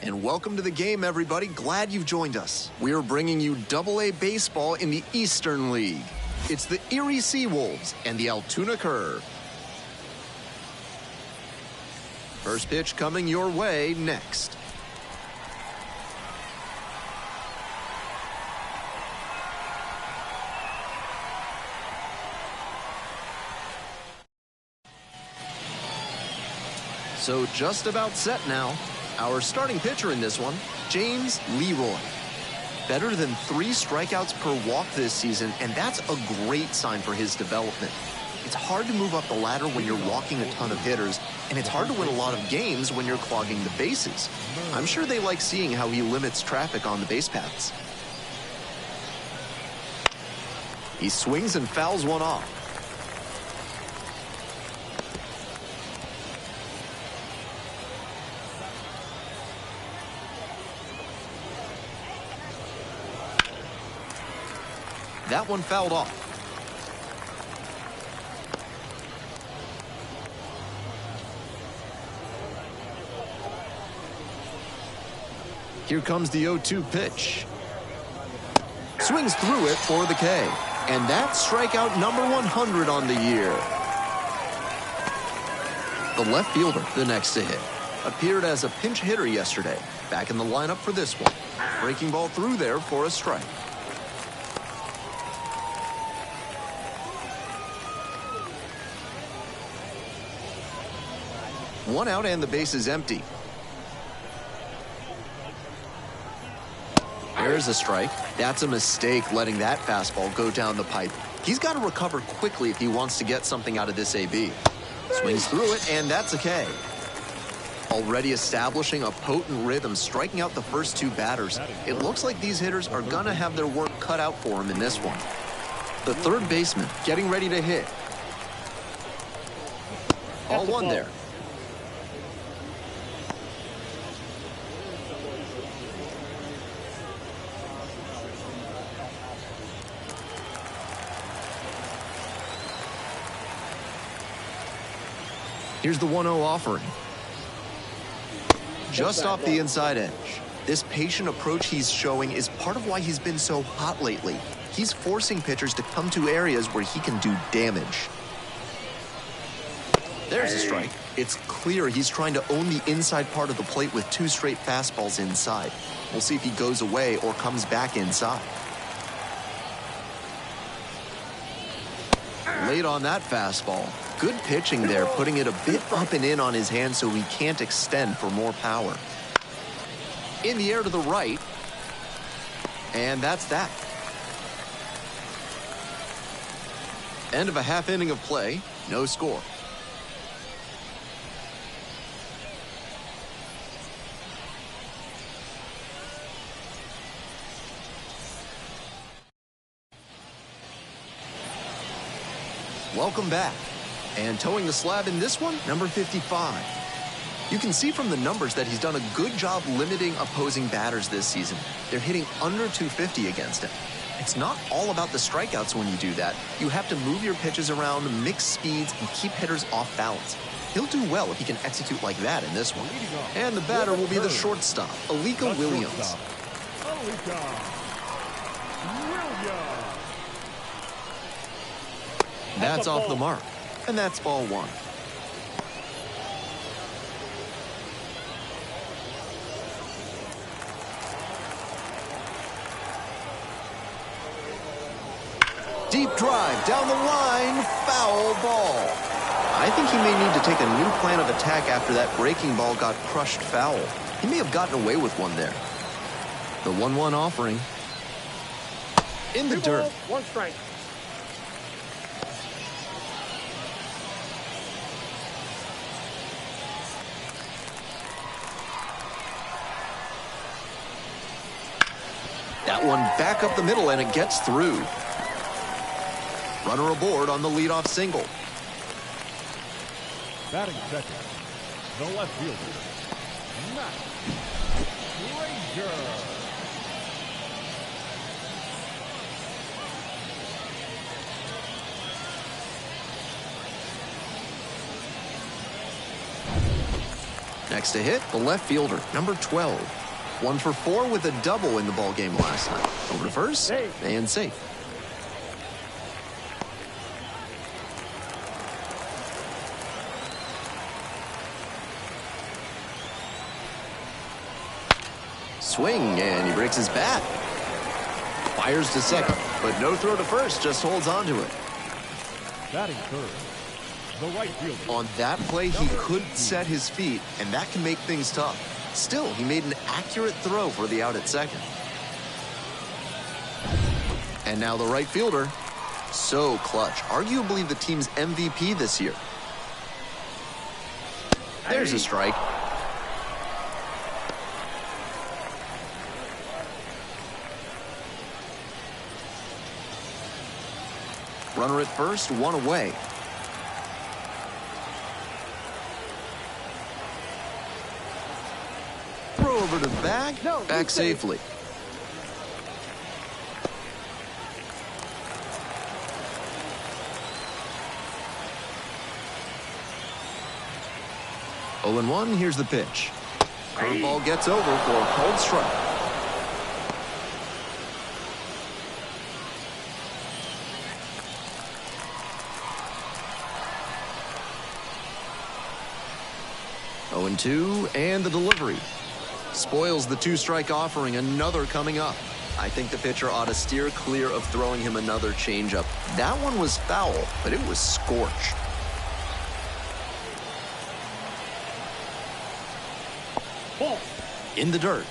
And welcome to the game, everybody. Glad you've joined us. We are bringing you Double-A baseball in the Eastern League. It's the Erie SeaWolves and the Altoona Curve. First pitch coming your way next. So just about set now. Our starting pitcher in this one, James Leroy. Better than 3 strikeouts per walk this season, and that's a great sign for his development. It's hard to move up the ladder when you're walking a ton of hitters, and it's hard to win a lot of games when you're clogging the bases. I'm sure they like seeing how he limits traffic on the base paths. He swings and fouls one off. That one fouled off. Here comes the 0-2 pitch. Swings through it for the K. And that's strikeout number 100 on the year. The left fielder, the next to hit, appeared as a pinch hitter yesterday. Back in the lineup for this one. Breaking ball through there for a strike. One out and the base is empty. There's a strike. That's a mistake letting that fastball go down the pipe. He's got to recover quickly if he wants to get something out of this AB. Swings through it, and that's a K. Already establishing a potent rhythm, striking out the first 2 batters. It looks like these hitters are going to have their work cut out for him in this one. The third baseman getting ready to hit. All one there. Here's the 1-0 offering. Just off the inside edge. This patient approach he's showing is part of why he's been so hot lately. He's forcing pitchers to come to areas where he can do damage. There's a strike. It's clear he's trying to own the inside part of the plate with 2 straight fastballs inside. We'll see if he goes away or comes back inside. Late on that fastball. Good pitching there, putting it a bit up and in on his hand so he can't extend for more power. In the air to the right. And that's that. End of a half inning of play. No score. Welcome back. And towing the slab in this one, number 55. You can see from the numbers that he's done a good job limiting opposing batters this season. They're hitting under 250 against him. It's not all about the strikeouts when you do that. You have to move your pitches around, mix speeds, and keep hitters off balance. He'll do well if he can execute like that in this one. And the batter will be the shortstop, Alika Williams. That's off the mark. And that's ball 1. Deep drive down the line, foul ball. I think he may need to take a new plan of attack after that breaking ball got crushed foul. He may have gotten away with one there. The 1-1 offering. In the dirt. 1 strike. That one back up the middle, and it gets through. Runner aboard on the leadoff single. Batting second, the left fielder, Matt Ranger. Next to hit, the left fielder, number 12. 1 for 4 with a double in the ball game last night. Over to first, and safe. Swing, and he breaks his bat. Fires to second, but no throw to first, just holds on to it. Batting third, the right fielder. On that play, he could set his feet, and that can make things tough. Still, he made an accurate throw for the out at second. And now the right fielder. So clutch. Arguably the team's MVP this year. There's a strike. Runner at first, 1 away. Throw over to the bag, back safely. Oh, and 1, here's the pitch. Curveball gets over for a called strike. Oh, and 2, and the delivery. Spoils the 2-strike offering, another coming up. I think the pitcher ought to steer clear of throwing him another changeup. That one was foul, but it was scorched. Ball. In the dirt.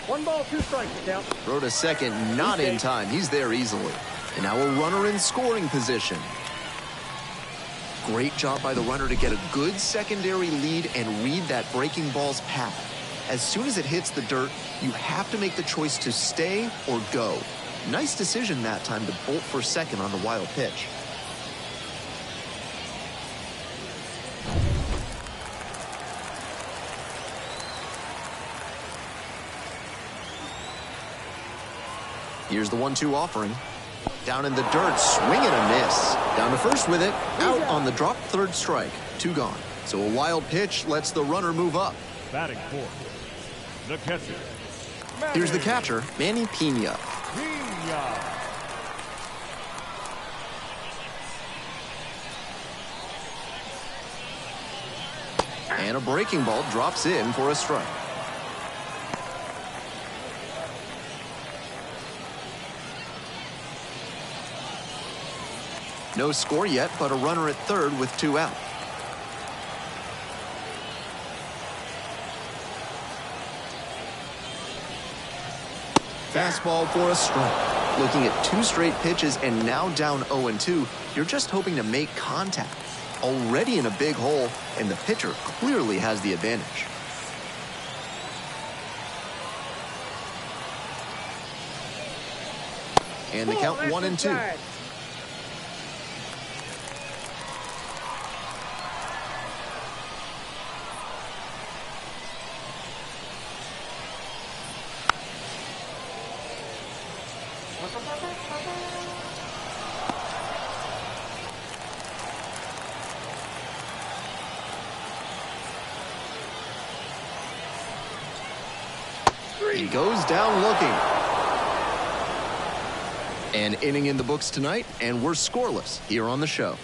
1 ball, 2 strikes, count. Throw to second, not in time. He's there easily. And now a runner in scoring position. Great job by the runner to get a good secondary lead and read that breaking ball's path. As soon as it hits the dirt, you have to make the choice to stay or go. Nice decision that time to bolt for second on the wild pitch. Here's the 1-2 offering. Down in the dirt, swing and a miss. Down to first with it, out on the dropped third strike. 2 gone. So a wild pitch lets the runner move up. Batting fourth, the catcher. Here's the catcher, Manny Pena. And a breaking ball drops in for a strike. No score yet, but a runner at third with 2 out. Fastball for a strike. Looking at 2 straight pitches and now down 0-2, you're just hoping to make contact. Already in a big hole, and the pitcher clearly has the advantage. And the count 1-2. He goes down looking. An inning in the books tonight, and we're scoreless here on the show.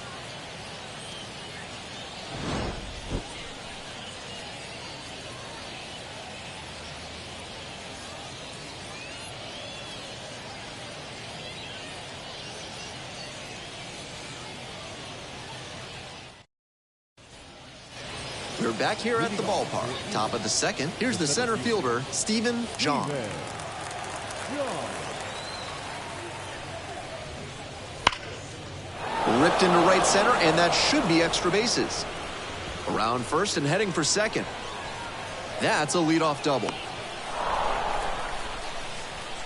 We're back here at the ballpark. Top of the second. Here's the center fielder, Stephen John. Ripped into right center, and that should be extra bases. Around first and heading for second. That's a leadoff double.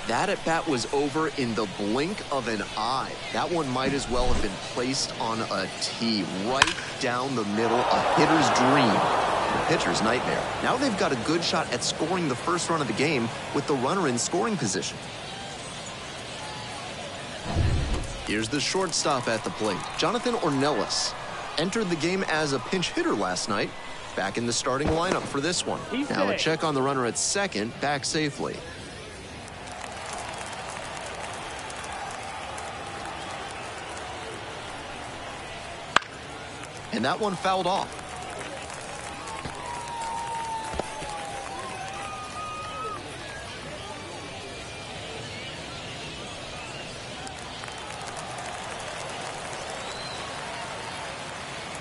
That at bat was over in the blink of an eye. That one might as well have been placed on a tee right down the middle, a hitter's dream, the pitcher's nightmare. Now they've got a good shot at scoring the first run of the game with the runner in scoring position. Here's the shortstop at the plate, Jonathan Ornelas. Entered the game as a pinch hitter last night. Back in the starting lineup for this one. Now a check on the runner at second, back safely. And that one fouled off.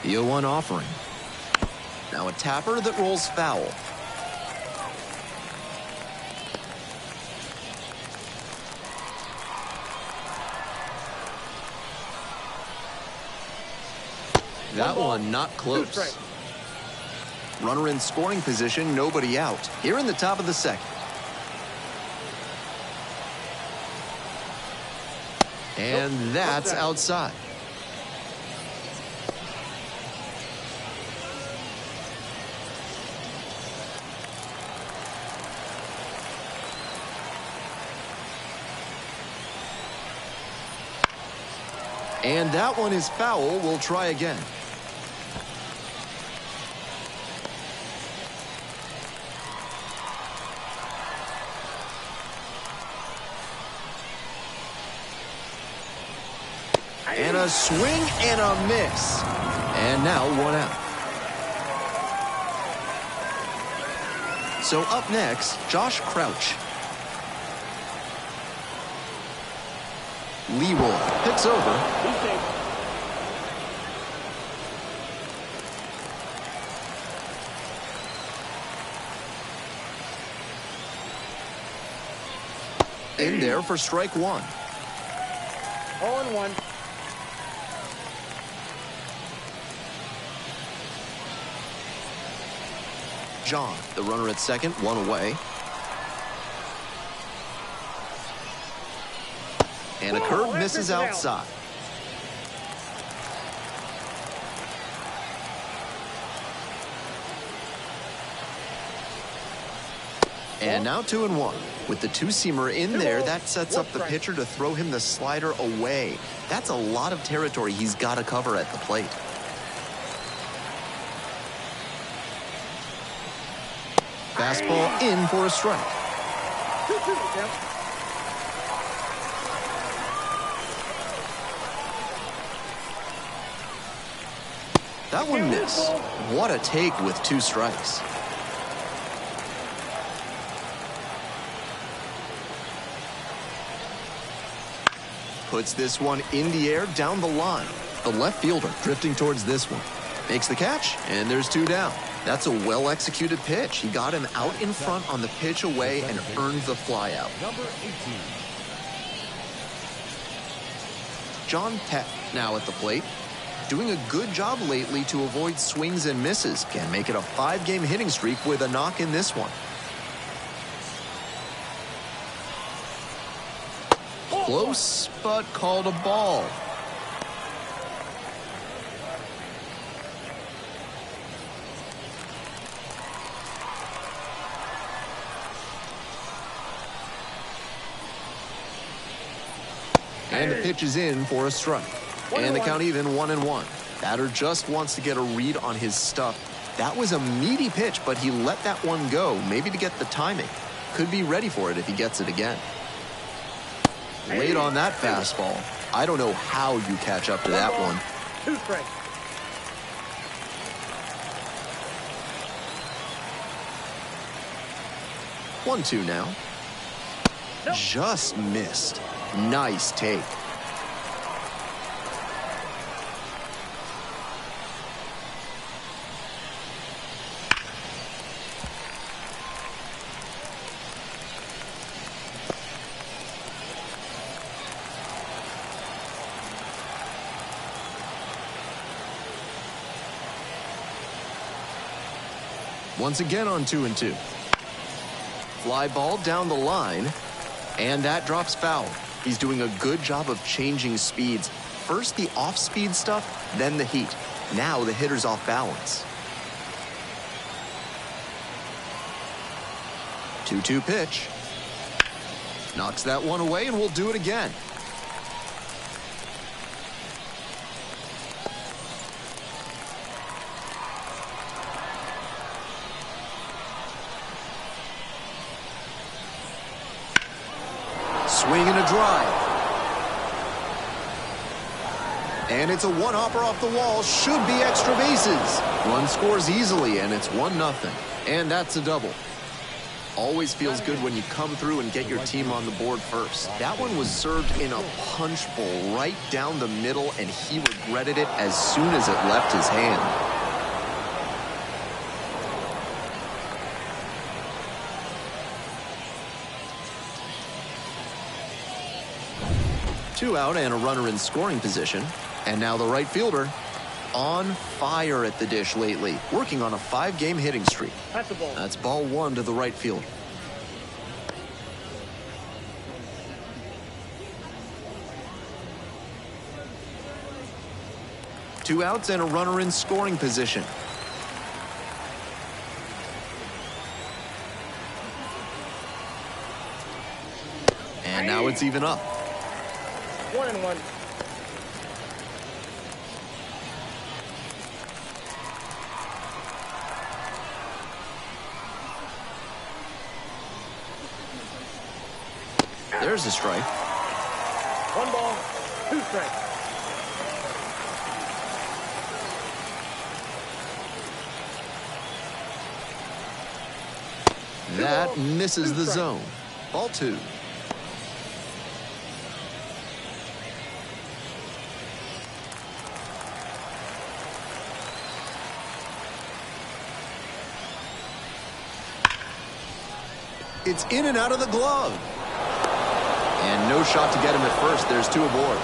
The 0-1 offering. Now a tapper that rolls foul. That one not close. Runner in scoring position, nobody out. Here in the top of the second. And that's outside. And that one is foul. We'll try again. And a swing and a miss. And now one out. So up next, Josh Crouch. Leroy picks over. In there for strike one. 0-1. John, the runner at second, one away. And a curve misses outside. And now 2-1. With the two-seamer in there, that sets up the pitcher to throw him the slider away. That's a lot of territory he's got to cover at the plate. Fastball in for a strike. That one missed. What a take with two strikes. Puts this one in the air down the line. The left fielder drifting towards this one. Makes the catch, and there's two down. That's a well-executed pitch. He got him out in front on the pitch away and earned the flyout. Number 18. John Peck now at the plate. Doing a good job lately to avoid swings and misses. Can make it a 5-game hitting streak with a knock in this one. Close, but called a ball. And the pitch is in for a strike. And the count even 1-1. Batter just wants to get a read on his stuff. That was a meaty pitch, but he let that one go, maybe to get the timing. Could be ready for it if he gets it again. Late on that fastball. I don't know how you catch up to that one. 2 strikes. One, two now. Just missed. Nice take. Once again on 2-2. Fly ball down the line, and that drops foul. He's doing a good job of changing speeds. First the off-speed stuff, then the heat. Now the hitter's off balance. 2-2 pitch. Knocks that one away, and we'll do it again. swing and a drive. And it's a one-hopper off the wall. Should be extra bases. Run scores easily, and it's 1-0. And that's a double. Always feels good when you come through and get your team on the board first. That one was served in a punch bowl right down the middle, and he regretted it as soon as it left his hand. Two out and a runner in scoring position. And now the right fielder on fire at the dish lately, working on a 5-game hitting streak. That's a ball. That's ball 1 to the right fielder. Two outs and a runner in scoring position. And now it's even up. 1-1. There's a strike. 1 ball, 2 strikes. That misses the zone. Ball 2. It's in and out of the glove. And no shot to get him at first. There's 2 aboard.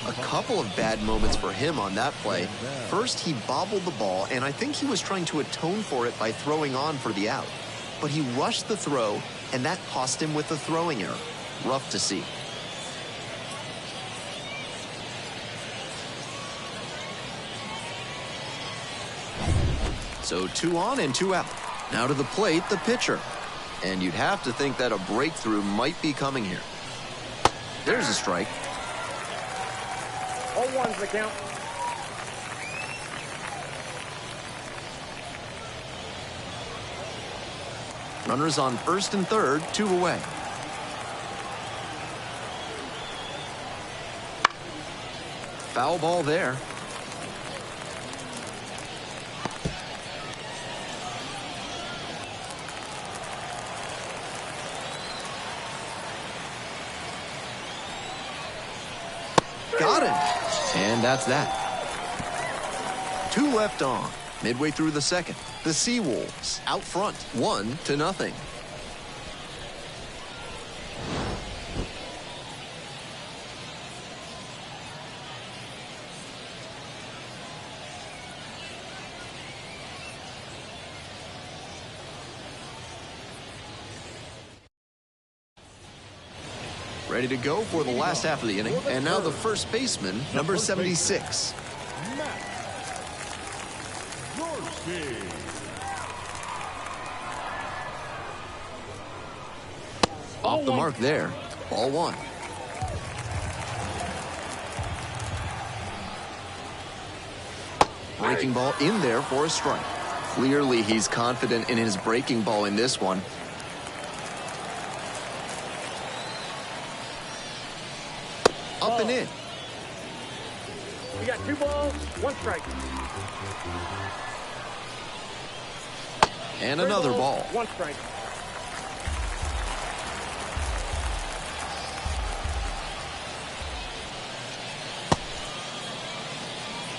A couple of bad moments for him on that play. First, he bobbled the ball, and I think he was trying to atone for it by throwing on for the out. But he rushed the throw, and that cost him with the throwing error. Rough to see. So 2 on and 2 out. Now to the plate, the pitcher. And you'd have to think that a breakthrough might be coming here. There's a strike. All 1's the count. Runners on first and third, 2 away. Foul ball there. Got him. And that's that. 2 left on. Midway through the second. The SeaWolves out front, 1-0. Ready to go for the last half of the inning. And now the first baseman, number 76. Off the mark there. Ball 1. Breaking ball in there for a strike. Clearly he's confident in his breaking ball in this one. Up and in. We got 2 balls, 1 strike. And another ball. 1 strike.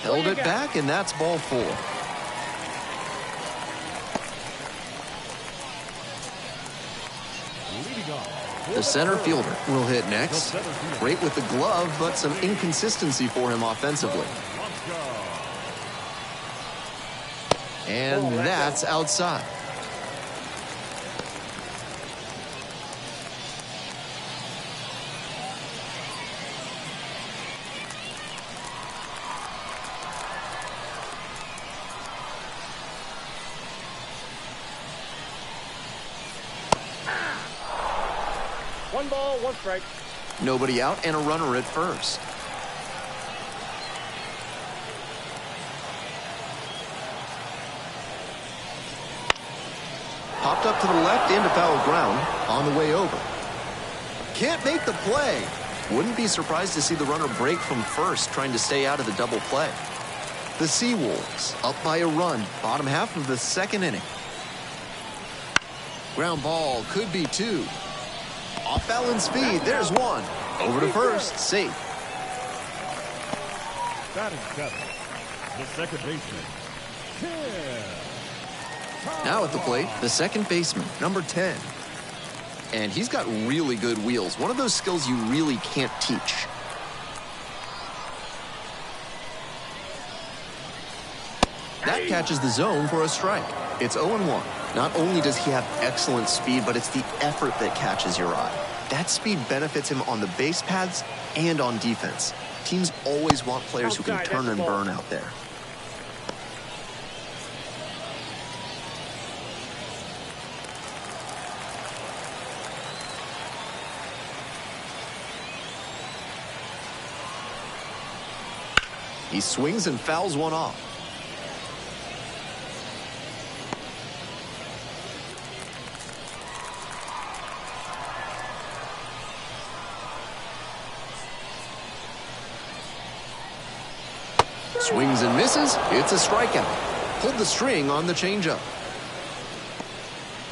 Held it back, and that's ball 4. The center fielder will hit next. Great with the glove, but some inconsistency for him offensively. And that's outside. One ball, 1 strike. Nobody out and a runner at first. Popped up to the left into foul ground on the way over. Can't make the play. Wouldn't be surprised to see the runner break from first, trying to stay out of the double play. The SeaWolves up by a run, bottom half of the second inning. Ground ball could be two. Off balance speed, there's one. Over to first, safe. Batting seventh, the second baseman, 10. Now at the plate, the second baseman, number 10. And he's got really good wheels. One of those skills you really can't teach. That catches the zone for a strike. It's 0-1. Not only does he have excellent speed, but it's the effort that catches your eye. That speed benefits him on the base paths and on defense. Teams always want players who can turn and burn out there. He swings and fouls one off. Swings and misses. It's a strikeout. Pulled the string on the changeup.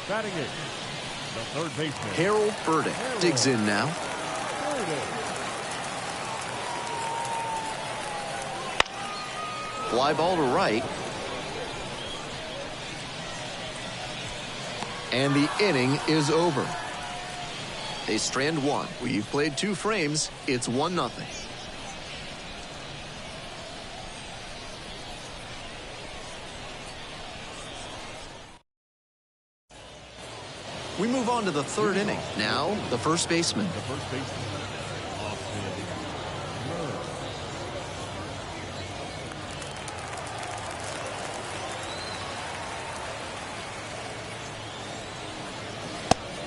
Batting eighth, the third baseman, Harold Burdick digs in now. Fly ball to right. And the inning is over. They strand one. We've played 2 frames. It's 1-0. We move on to the third inning. Now, the first baseman. the first baseman,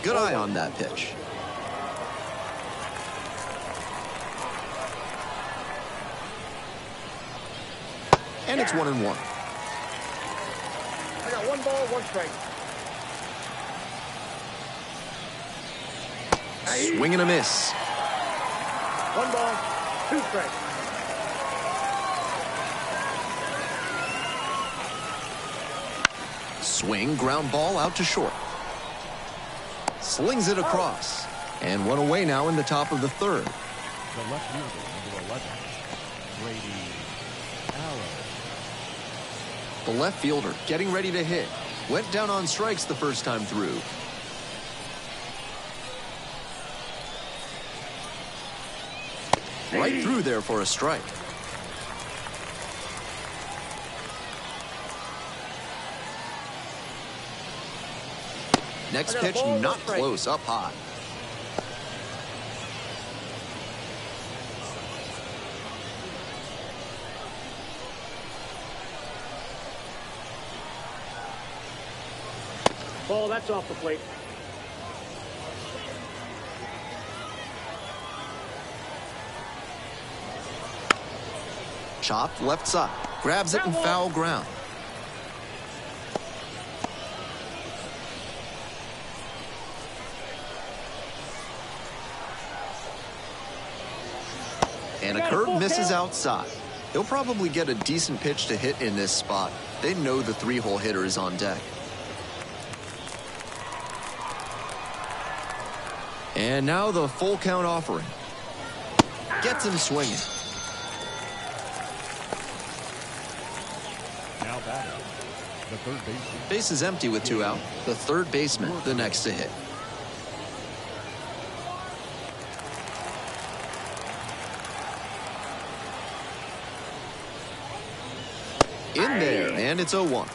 Good eye on that pitch. And it's 1-1. I got 1 ball, 1 strike. Swing and a miss. 1 ball, 2 strikes. Swing, ground ball out to short. Slings it across. And 1 away now in the top of the third. the left fielder, number 11, Brady Allen. The left fielder getting ready to hit. Went down on strikes the first time through. Right through there for a strike. Next pitch not close, up high. Ball, that's off the plate. Chopped left side. Grabs it in foul ground. And a curve misses outside. He'll probably get a decent pitch to hit in this spot. They know the 3-hole hitter is on deck. And now the full count offering. Gets him swinging. Now batting, the third baseman. Base is empty with 2 out. The third baseman, the next to hit. In there, and it's 0-1.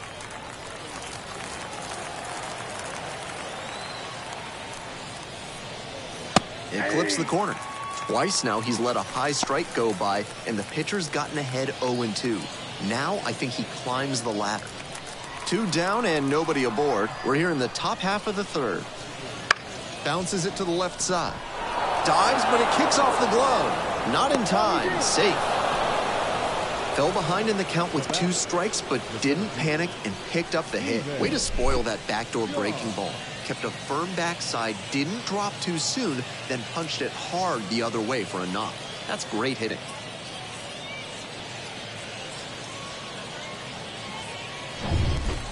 It clips the corner. Twice now he's let a high strike go by, and the pitcher's gotten ahead 0-2. Now I think he climbs the ladder. 2 down and nobody aboard. We're here in the top half of the third. Bounces it to the left side. Dives, but it kicks off the glove. Not in time. Safe. Fell behind in the count with 2 strikes, but didn't panic and picked up the hit. Way to spoil that backdoor breaking ball. Kept a firm backside, didn't drop too soon, then punched it hard the other way for a knock. That's great hitting.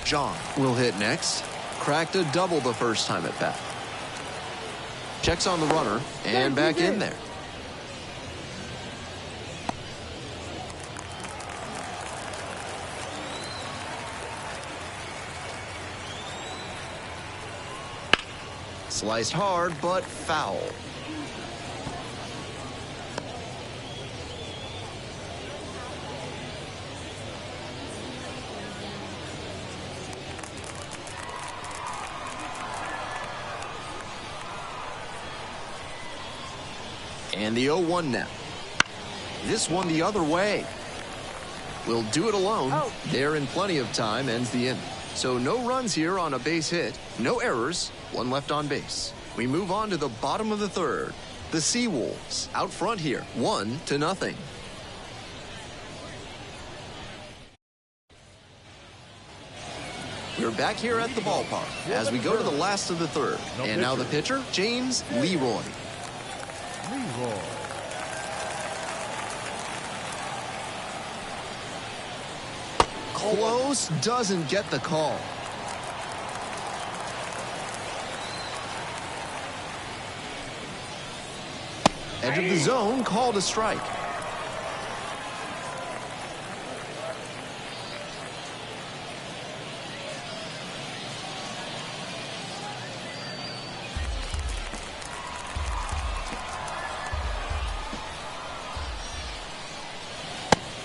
John will hit next. Cracked a double the first time at bat. Checks on the runner and back in there. Sliced hard, but foul. And the 0-1 now. This one the other way. Will do it alone. There in plenty of time, ends the inning. So no runs here on a base hit, no errors, 1 left on base. We move on to the bottom of the 3rd. The SeaWolves out front here, 1-0. We're back here at the ballpark as we go to the last of the 3rd. And now the pitcher, James Leroy. Close, doesn't get the call. Edge of the zone, called a strike.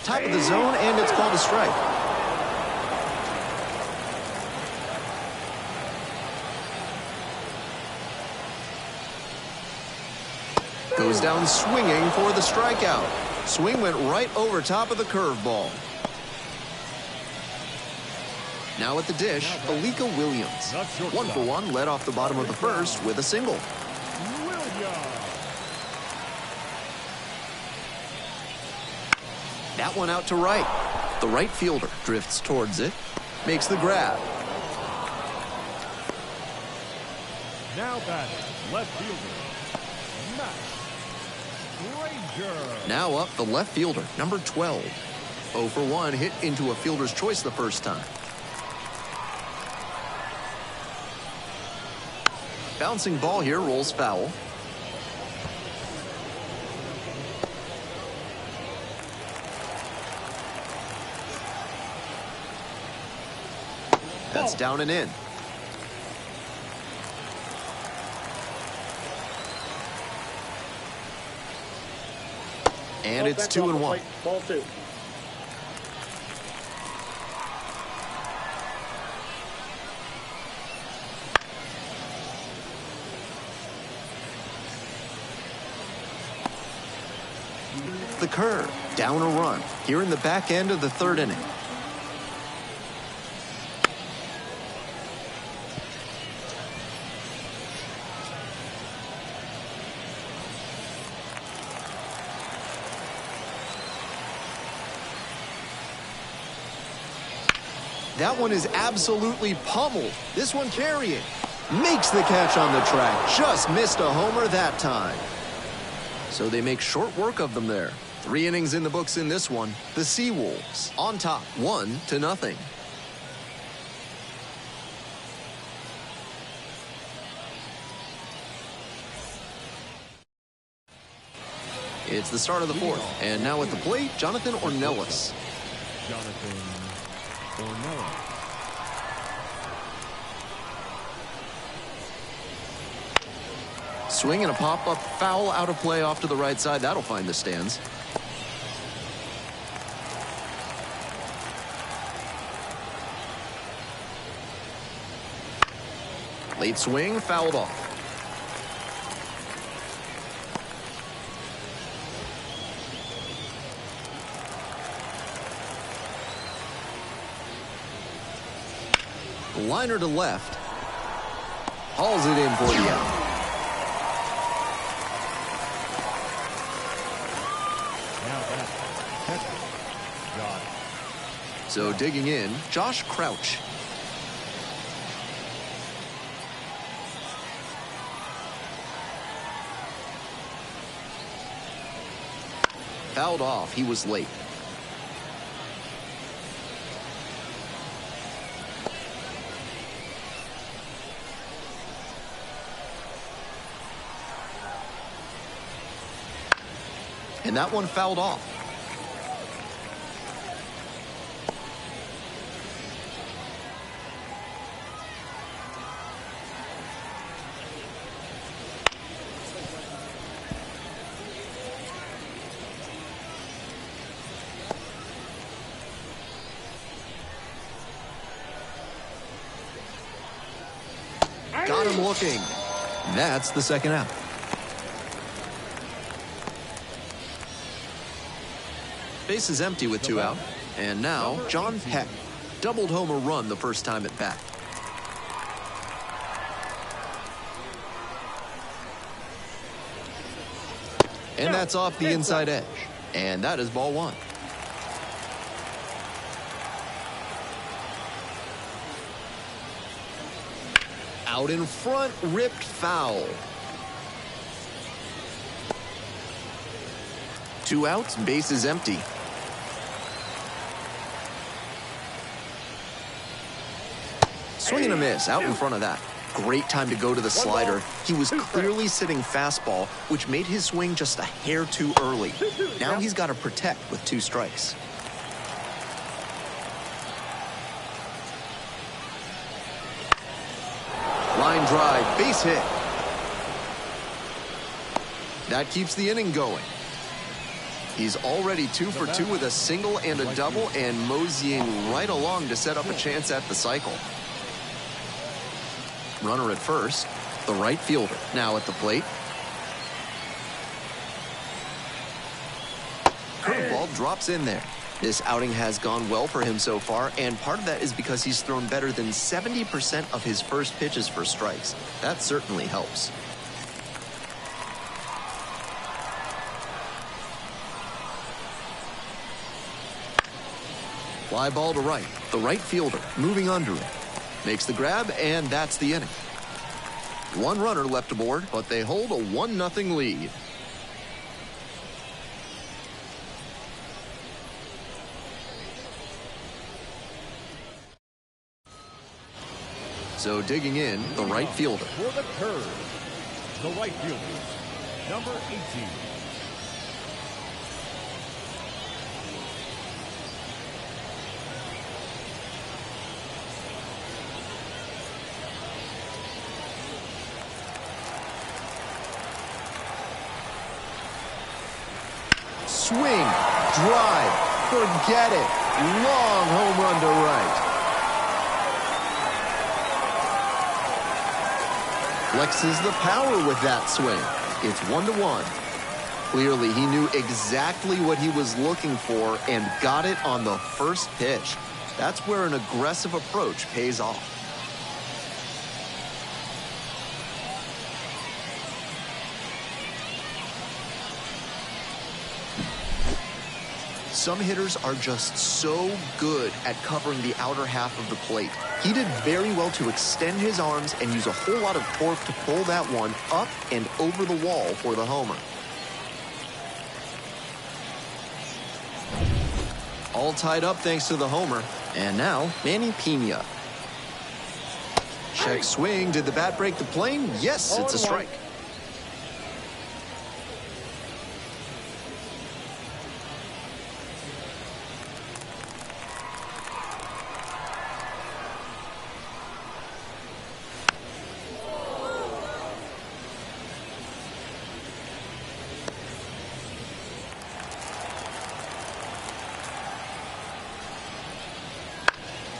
Top of the zone, and it's called a strike. Goes down swinging for the strikeout. Swing went right over top of the curveball. Now at the dish, Alika Williams. 1 for 1, led off the bottom of the 1st with a single. That one out to right. The right fielder drifts towards it, makes the grab. Now batting, left fielder, Matt. Now up the left fielder, number 12. 0 for 1, hit into a fielder's choice the first time. Bouncing ball here, rolls foul. That's down and in. And it's 2-1. Ball 2. The curve, down a run, here in the back end of the 3rd inning. That one is absolutely pummeled. This one carrying. Makes the catch on the track. Just missed a homer that time. So they make short work of them there. 3 innings in the books in this one. The SeaWolves on top, 1-0. It's the start of the 4th. And now at the plate, Jonathan Ornelas. Swing and a pop-up foul out of play off to the right side. That'll find the stands. Late swing, fouled off. Liner to left. Hauls it in for the out. Now back, catcher, Josh. So digging in, Josh Crouch. Fouled off. He was late. And that one fouled off. Got him looking. That's the second out. Base is empty with 2 out. And now, John Peck doubled home a run the first time at bat. And that's off the inside edge. And that is ball 1. Out in front, ripped foul. 2 outs, base is empty. Swing and a miss out in front of that. Great time to go to the slider. He was clearly sitting fastball, which made his swing just a hair too early. Now he's got to protect with 2 strikes. Line drive, base hit. That keeps the inning going. He's already 2 for 2 with a single and a double, and moseying right along to set up a chance at the cycle. Runner at first, the right fielder now at the plate. Curveball drops in there. This outing has gone well for him so far, and part of that is because he's thrown better than 70% of his first pitches for strikes. That certainly helps. Fly ball to right. The right fielder moving under it. Makes the grab, and that's the inning. 1 runner left aboard, but they hold a 1-0 lead. So digging in, the right fielder. For the curve, the right fielder, number 18. Swing, drive, forget it. Long home run to right. Flexes the power with that swing. It's 1-1. Clearly, he knew exactly what he was looking for and got it on the first pitch. That's where an aggressive approach pays off. Some hitters are just so good at covering the outer half of the plate. He did very well to extend his arms and use a whole lot of torque to pull that one up and over the wall for the homer. All tied up thanks to the homer. And now, Manny Pena. Check swing. Did the bat break the plane? Yes, it's a strike.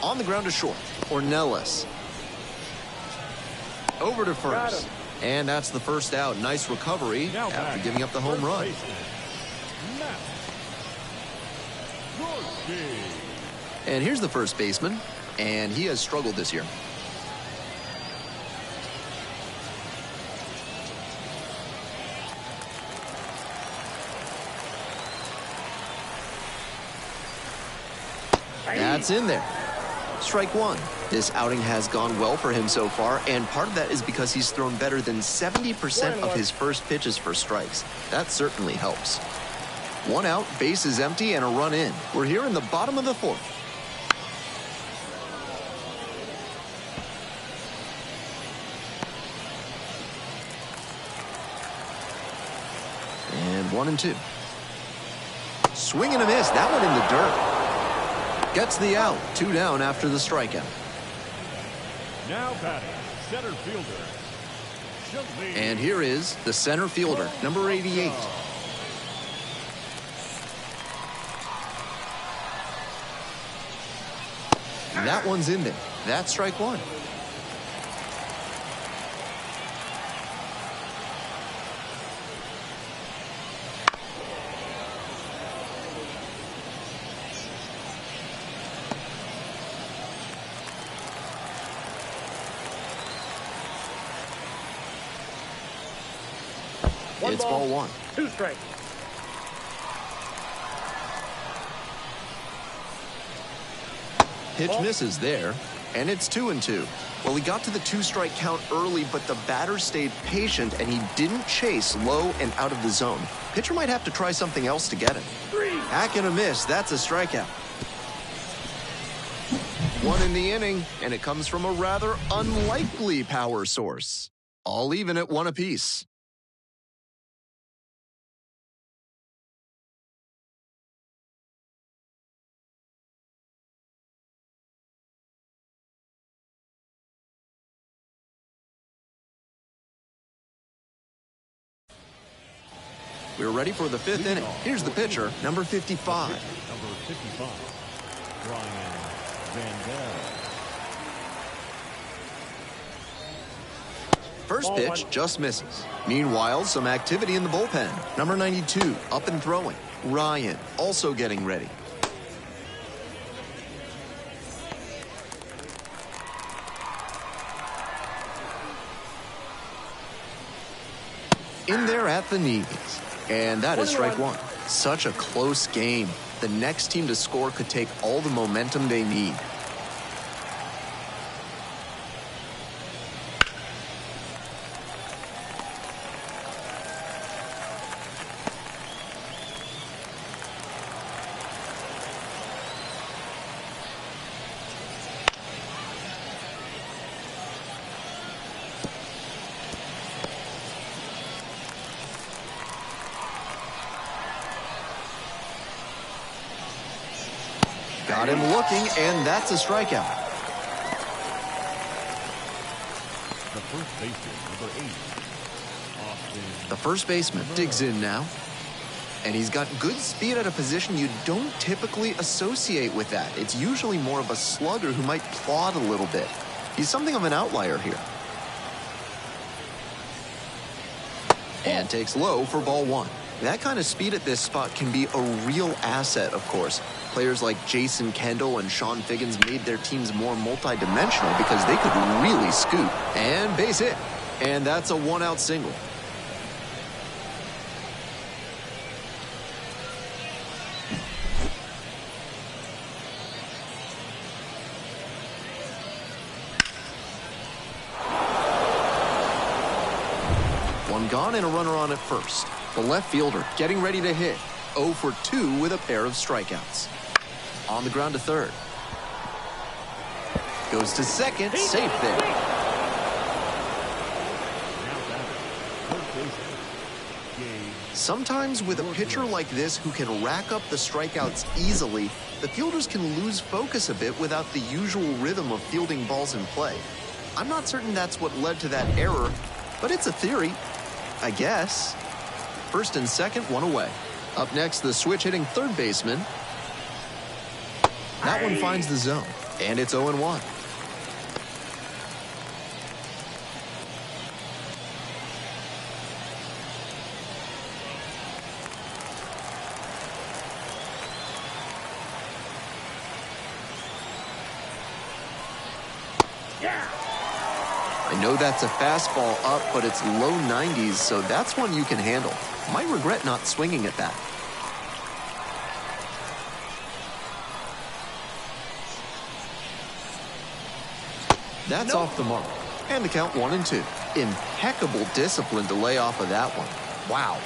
On the ground to short, Ornelas. Over to first. And that's the first out. Nice recovery after giving up the home run. And here's the first baseman, and he has struggled this year. That's in there. Strike one. This outing has gone well for him so far, and part of that is because he's thrown better than 70% of his first pitches for strikes. That certainly helps. One out, base is empty, and a run in. We're here in the bottom of the fourth. And 1-2. Swing and a miss. That one in the dirt. Gets the out. 2 down after the strikeout. Now batting, center fielder. And here is the center fielder, number 88. That one's in there. That's strike one. It's ball one. 2 strikes. Pitch misses there, and it's 2-2. Well, he got to the 2-strike count early, but the batter stayed patient, and he didn't chase low and out of the zone. Pitcher might have to try something else to get him. 3. Hack and a miss. That's a strikeout. One in the inning, and it comes from a rather unlikely power source. All even at 1 apiece. We're ready for the 5th inning. Here's the pitcher, number 55. Number 55, Brian Vandell. First pitch just misses. Meanwhile, some activity in the bullpen. Number 92, up and throwing. Ryan, also getting ready. In there at the knees. And that is strike one. Such a close game. The next team to score could take all the momentum they need. Got him looking, and that's a strikeout. The first baseman, number 8, Austin. The first baseman digs in now. And he's got good speed at a position you don't typically associate with that. It's usually more of a slugger who might plod a little bit. He's something of an outlier here. And takes low for ball one. That kind of speed at this spot can be a real asset, of course. Players like Jason Kendall and Sean Figgins made their teams more multi-dimensional because they could really scoot. And base hit. And that's a 1-out single. One gone and a runner on at first. The left fielder getting ready to hit. 0 for 2 with a pair of strikeouts. On the ground to third. Goes to second, safe there. Sometimes with a pitcher like this who can rack up the strikeouts easily, the fielders can lose focus a bit without the usual rhythm of fielding balls in play. I'm not certain that's what led to that error, but it's a theory, I guess. First and second, one away. Up next, the switch-hitting third baseman. That one finds the zone, and it's 0-1. I know that's a fastball up, but it's low 90s, so that's one you can handle. Might regret not swinging at that. That's off the mark. And the count 1-2. Impeccable discipline to lay off of that one. Wow.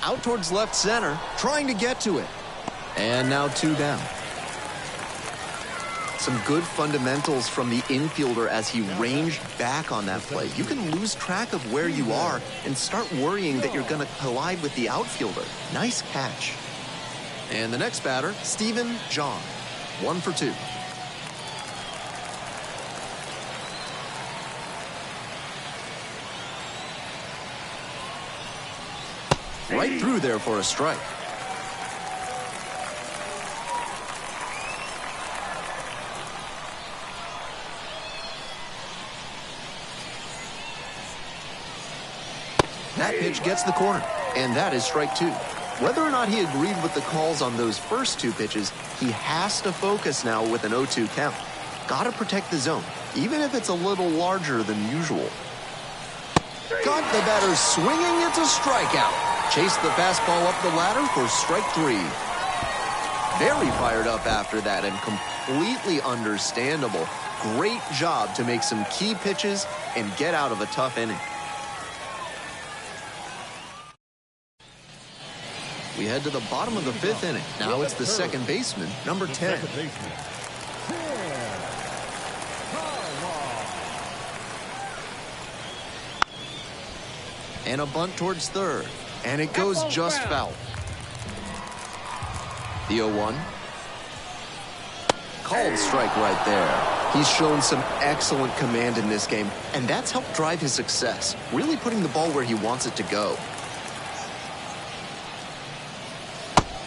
Out towards left center, trying to get to it. And now 2 down. Some good fundamentals from the infielder as he ranged back on that play. You can lose track of where you are and start worrying that you're going to collide with the outfielder. Nice catch. And the next batter, Stephen John. 1 for 2. Right through there for a strike. That pitch gets the corner, and that is strike 2. Whether or not he agreed with the calls on those first 2 pitches, he has to focus now with an 0-2 count. Got to protect the zone, even if it's a little larger than usual. Got the batter swinging, it's a strikeout. Chased the fastball up the ladder for strike 3. Very fired up after that and completely understandable. Great job to make some key pitches and get out of a tough inning. We head to the bottom of the 5th inning. Now it's the second baseman, number 10. And a bunt towards third. And it goes just foul. The 0-1. Called strike right there. He's shown some excellent command in this game, and that's helped drive his success, really putting the ball where he wants it to go.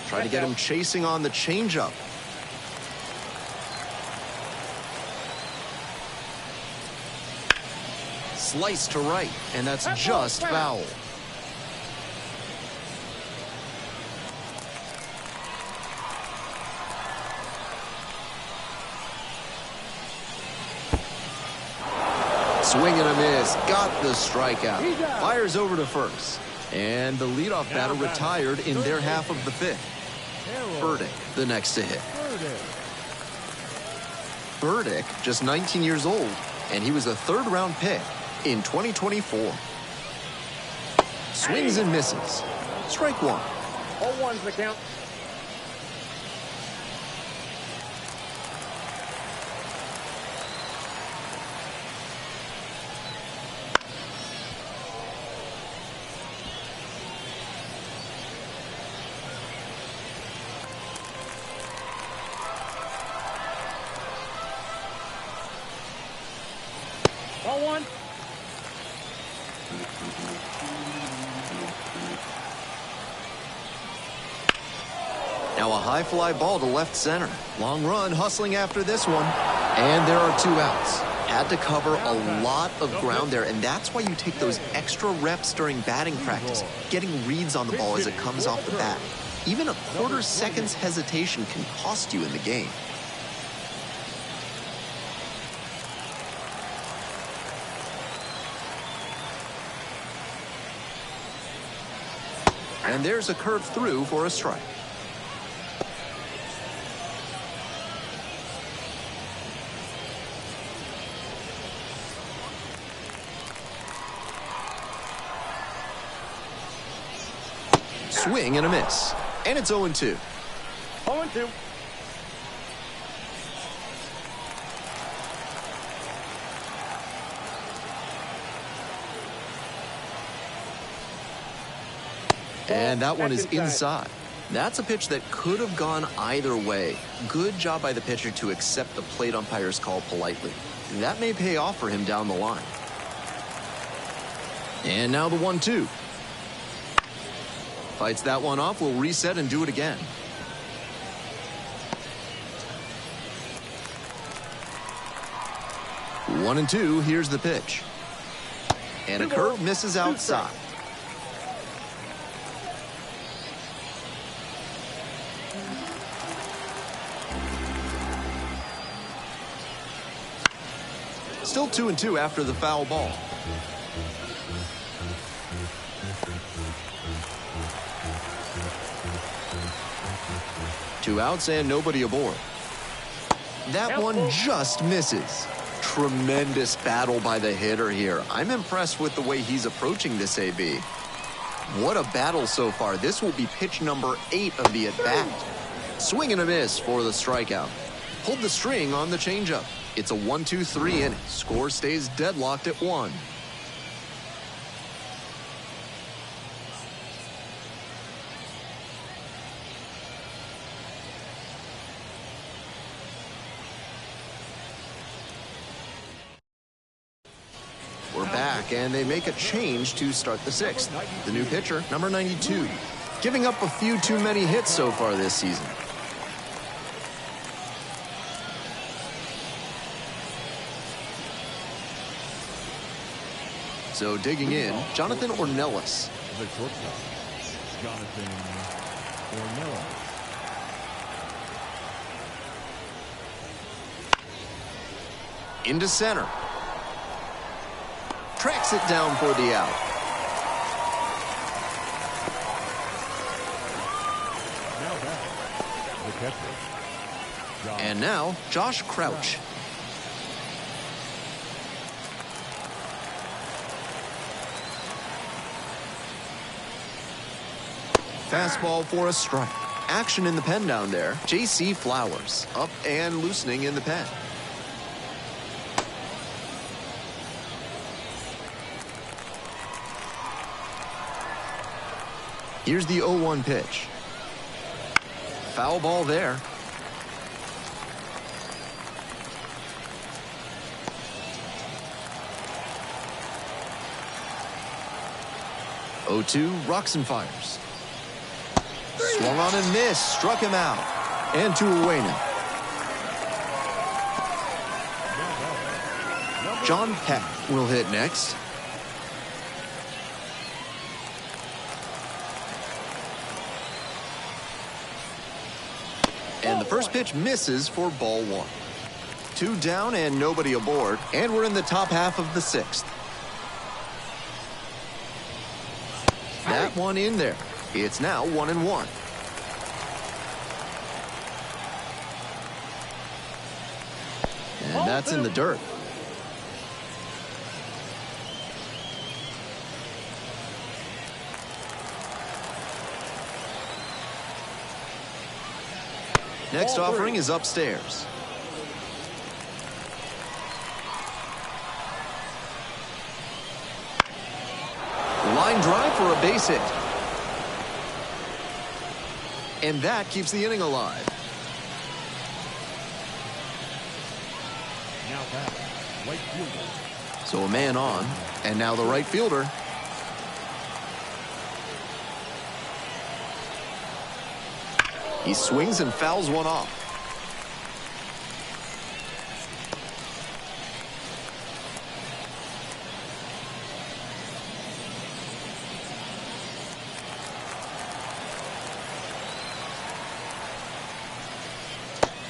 Try to get him chasing on the changeup. Slice to right, and that's just foul. Swing and a miss. Got the strikeout. Fires over to first. And the leadoff batter retired in their half of the 5th. Burdick, the next to hit. Burdick, just 19 years old, and he was a 3rd-round pick in 2024. Swings and misses. Strike 1. 0-1's the count. Now a high fly ball to left center. Long run hustling after this one. And there are 2 outs. Had to cover a lot of ground there, and that's why you take those extra reps during batting practice, getting reads on the ball as it comes off the bat. Even a quarter second's hesitation can cost you in the game. And there's a curve through for a strike. Swing and a miss. And it's 0-2. 0-2. And that one is inside. That's a pitch that could have gone either way. Good job by the pitcher to accept the plate umpire's call politely. That may pay off for him down the line. And now the 1-2. Fights that one off, will reset and do it again. One and 2, here's the pitch. And a curve misses outside. Still 2-2 after the foul ball. 2 outs and nobody aboard. That one just misses. Tremendous battle by the hitter here. I'm impressed with the way he's approaching this AB. What a battle so far. This will be pitch number 8 of the at-bat. Swing and a miss for the strikeout. Pulled the string on the changeup. It's a 1-2-3 inning. Score stays deadlocked at 1. We're back, and they make a change to start the 6th. The new pitcher, number 92, giving up a few too many hits so far this season. So digging in, Jonathan Ornelas. The shortstop, Jonathan Ornelas. Into center. Tracks it down for the out. Now back, the catcher. And now, Josh Crouch. Fastball for a strike. Action in the pen down there. J.C. Flowers up and loosening in the pen. Here's the 0-1 pitch. Foul ball there. (0-2) rocks and fires. Swung on and missed. Struck him out. And 2 away now. John Peck will hit next. And the first pitch misses for ball 1. 2 down and nobody aboard. And we're in the top half of the 6th. That one in there. It's now 1-1. And that's in the dirt. Next offering is upstairs. Line drive for a base hit. And that keeps the inning alive. Now back, right fielder. So a man on, and now the right fielder. He swings and fouls one off.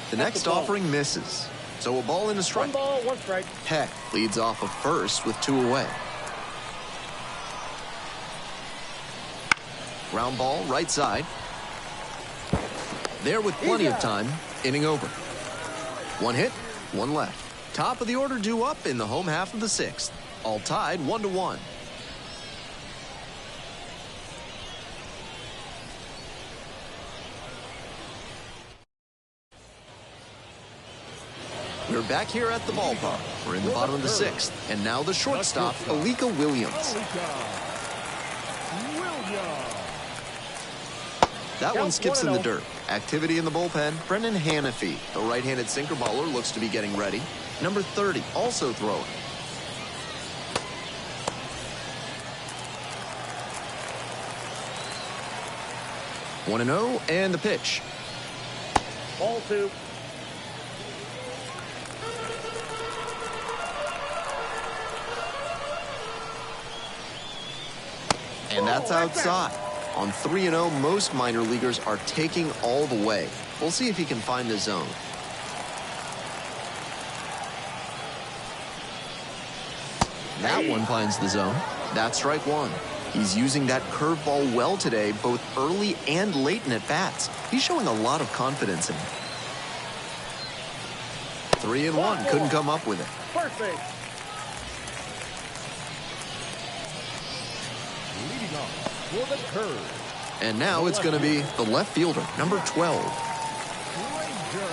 The next offering misses. So a ball and a strike. 1 ball, 1 strike. Peck leads off of first with 2 away. Ground ball right side. There with plenty of time. Inning over. 1 hit, 1 left. Top of the order due up in the home half of the 6th. All tied 1-1. We're back here at the ballpark. We're in the bottom of the 6th. And now the shortstop, Alika Williams. That one skips in the dirt. Activity in the bullpen, Brendan Hanafy. The right-handed sinker baller looks to be getting ready. Number 30, also throwing. One and 0, and the pitch. Ball 2. And that's outside. On 3-0, most minor leaguers are taking all the way. We'll see if he can find the zone. That one finds the zone. That's strike 1. He's using that curveball well today, both early and late in at-bats. He's showing a lot of confidence in it. 3-1, couldn't come up with it. First base. Leading off for the curve. And now it's going to be the left fielder, number 12. Ranger.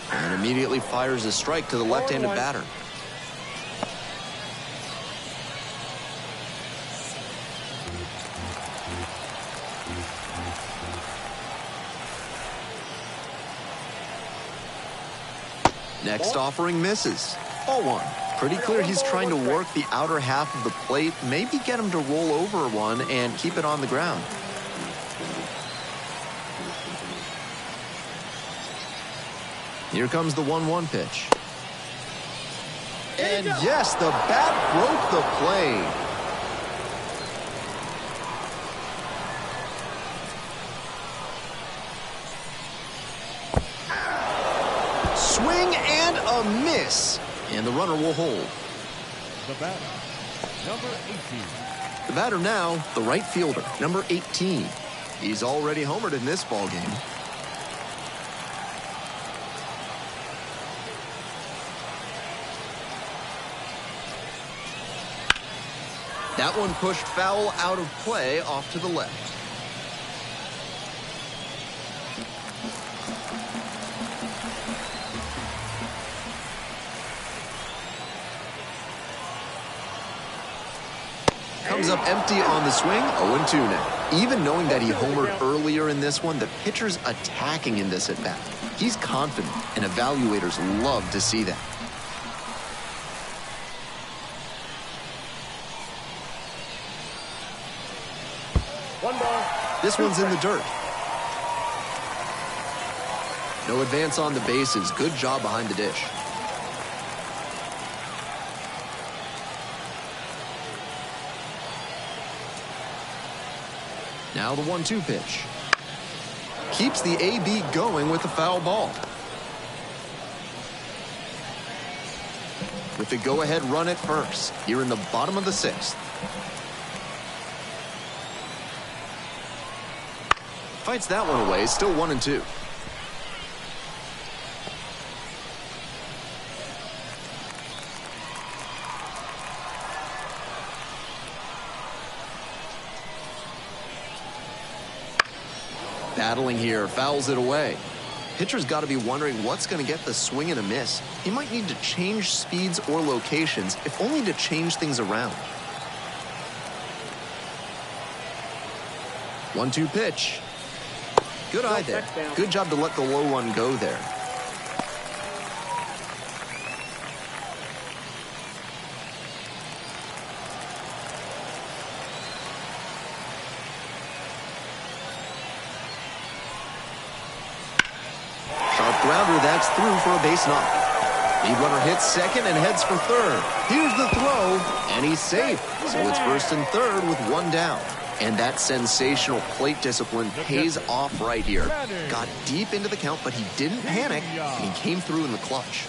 And immediately fires a strike to the left-handed batter. Next offering misses. Ball one. Pretty clear he's trying to work the outer half of the plate, maybe get him to roll over one and keep it on the ground. Here comes the 1-1 pitch. And yes, the bat broke the plane. Swing and a miss. And the runner will hold. The batter, number 18. The batter now, the right fielder, number 18. He's already homered in this ballgame. That one pushed foul out of play off to the left. Comes up empty on the swing, 0-2 now. Even knowing that he homered earlier in this one, the pitcher's attacking in this at-bat. He's confident, and evaluators love to see that. One ball. This one's in the dirt. No advance on the bases. Good job behind the dish. Now the 1-2 pitch. Keeps the AB going with the foul ball. With the go-ahead run at first, here in the bottom of the 6th. Fights that one away, still 1-2. Battling here, fouls it away. Pitcher's got to be wondering what's going to get the swing and a miss. He might need to change speeds or locations, if only to change things around. 1-2 pitch. Good eye there. Good job to let the low one go there. Sharp grounder, that's through for a base knock. Lead runner hits second and heads for third. Here's the throw, and he's safe. So it's first and third with one down. And that sensational plate discipline pays off right here. Got deep into the count, but he didn't panic, and he came through in the clutch.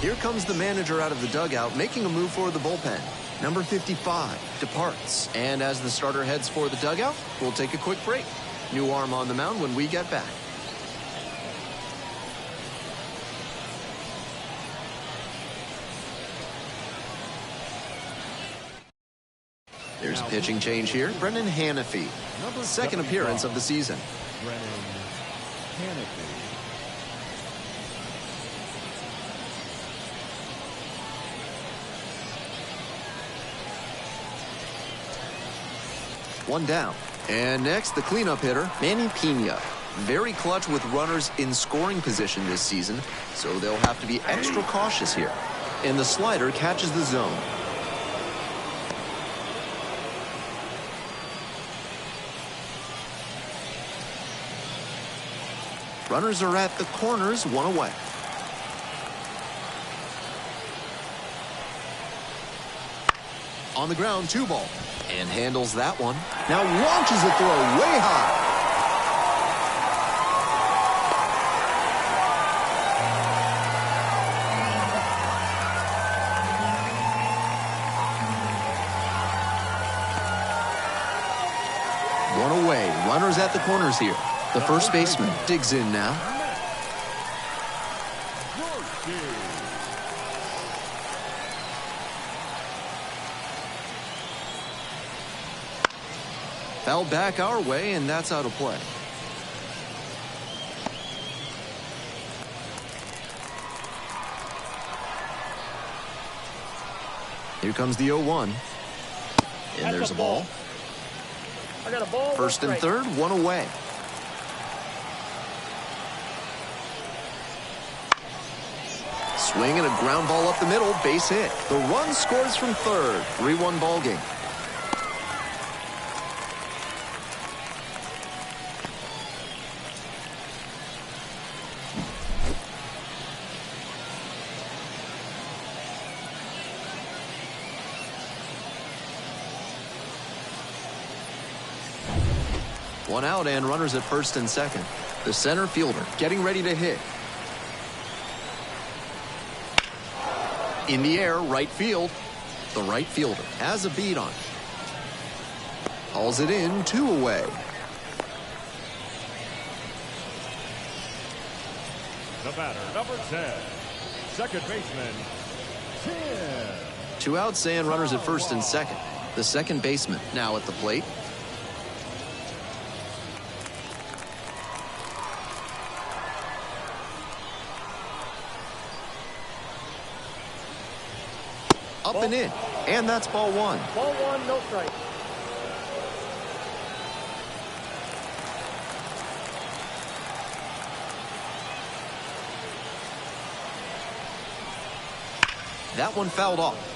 Here comes the manager out of the dugout, making a move for the bullpen. Number 55 departs. And as the starter heads for the dugout, we'll take a quick break. New arm on the mound when we get back. There's a pitching change here. Brennan Hanafy, second appearance of the season. Brennan Hanafy. One down. And next, the cleanup hitter, Manny Pena. Very clutch with runners in scoring position this season, so they'll have to be extra cautious here. And the slider catches the zone. Runners are at the corners, one away. On the ground, 2 ball. And handles that one. Now launches a throw way high. One away. Runners at the corners here. The first baseman digs in now. Fouled back our way, and that's out of play. Here comes the 0-1. And there's a ball. I got a ball. First and third, 1 away. Swing and a ground ball up the middle, base hit. The run scores from third. 3-1 ball game. One out and runners at first and second. The center fielder getting ready to hit. In the air, right field. The right fielder has a beat on it. Hauls it in, 2 away. The batter, number 10, second baseman, 10. 2 outs and runners at first and second. The second baseman now at the plate. Up and in, and that's ball 1. Ball 1, no strike. That one fouled off.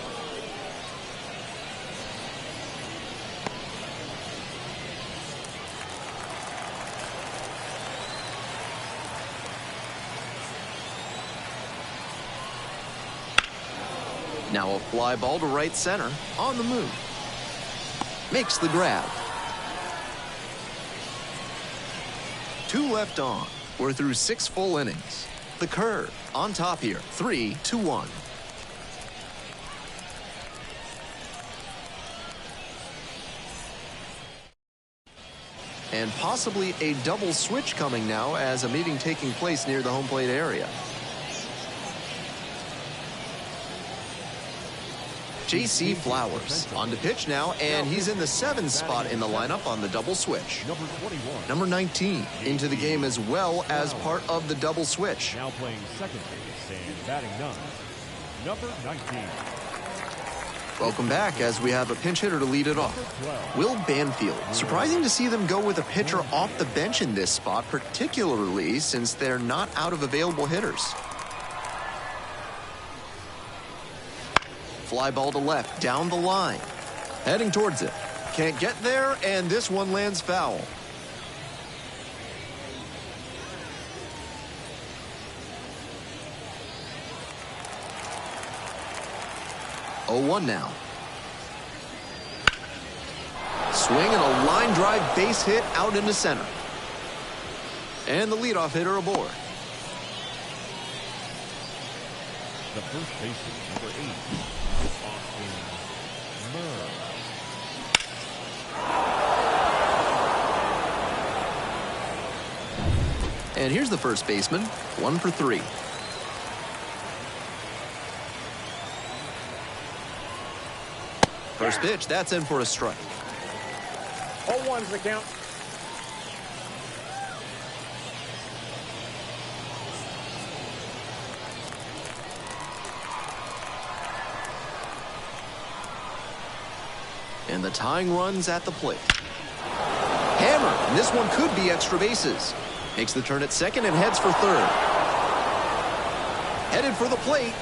Now a fly ball to right center. On the move. Makes the grab. 2 left on. We're through 6 full innings. The curve on top here. 3-1. And possibly a double switch coming now as a meeting taking place near the home plate area. J.C. Flowers on to pitch now, and he's in the 7th spot in the lineup on the double switch. Number 21. Number 19 into the game as well as part of the double switch. Now playing second base and batting 9. Number 19. Welcome back as we have a pinch hitter to lead it off. Will Banfield. Surprising to see them go with a pitcher off the bench in this spot, particularly since they're not out of available hitters. Fly ball to left, down the line. Heading towards it. Can't get there, and this one lands foul. Oh, 1 now. Swing and a line drive base hit out into center. And the leadoff hitter aboard. The first baseman, number 8. And here's the first baseman, 1 for 3. First pitch, that's in for a strike. 0-1's the count. And the tying run's at the plate. Hammer, and this one could be extra bases. Makes the turn at second and heads for third. Headed for the plate.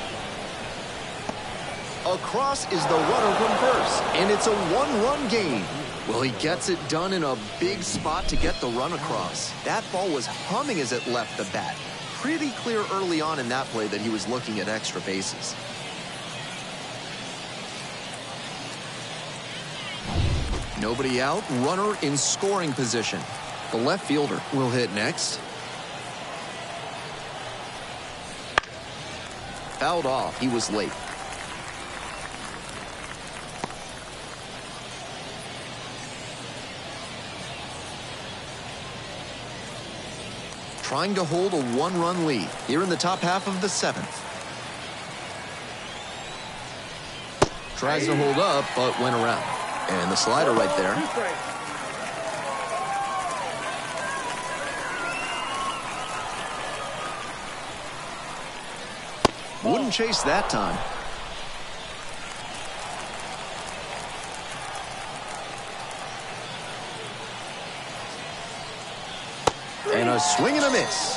Across is the runner from first, and it's a 1-run game. Well, he gets it done in a big spot to get the run across. That ball was humming as it left the bat. Pretty clear early on in that play that he was looking at extra bases. Nobody out, runner in scoring position. The left fielder will hit next. Fouled off, he was late. Trying to hold a one-run lead here in the top half of the 7th. Tries to hold up, but went around. And the slider right there. Wouldn't chase that time. And a swing and a miss.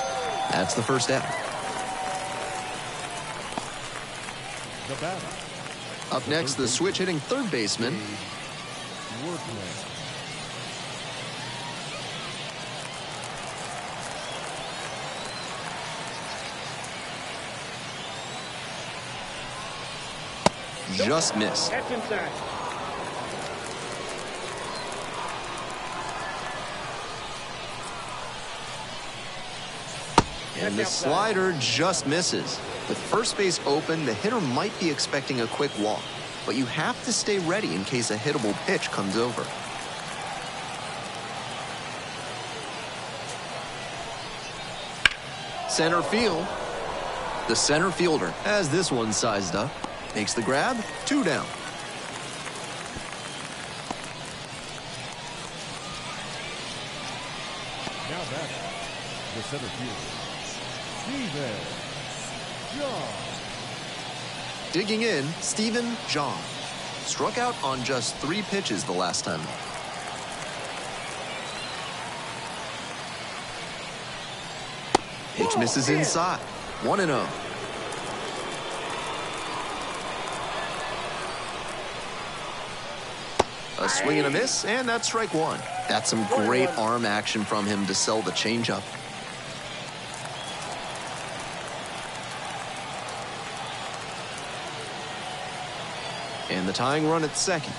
That's the first out. The batter. Up next, the switch hitting third baseman. Just missed. That's inside. And the slider just misses. With first base open, the hitter might be expecting a quick walk, but you have to stay ready in case a hittable pitch comes over. Center field. The center fielder has this one sized up. Makes the grab, 2 down. Now back, the center fielder, Steven John. Digging in, Stephen John. Struck out on just 3 pitches the last time. Pitch misses inside. 1-0. A swing and a miss, and that's strike 1. That's some great arm action from him to sell the changeup. And the tying run at second.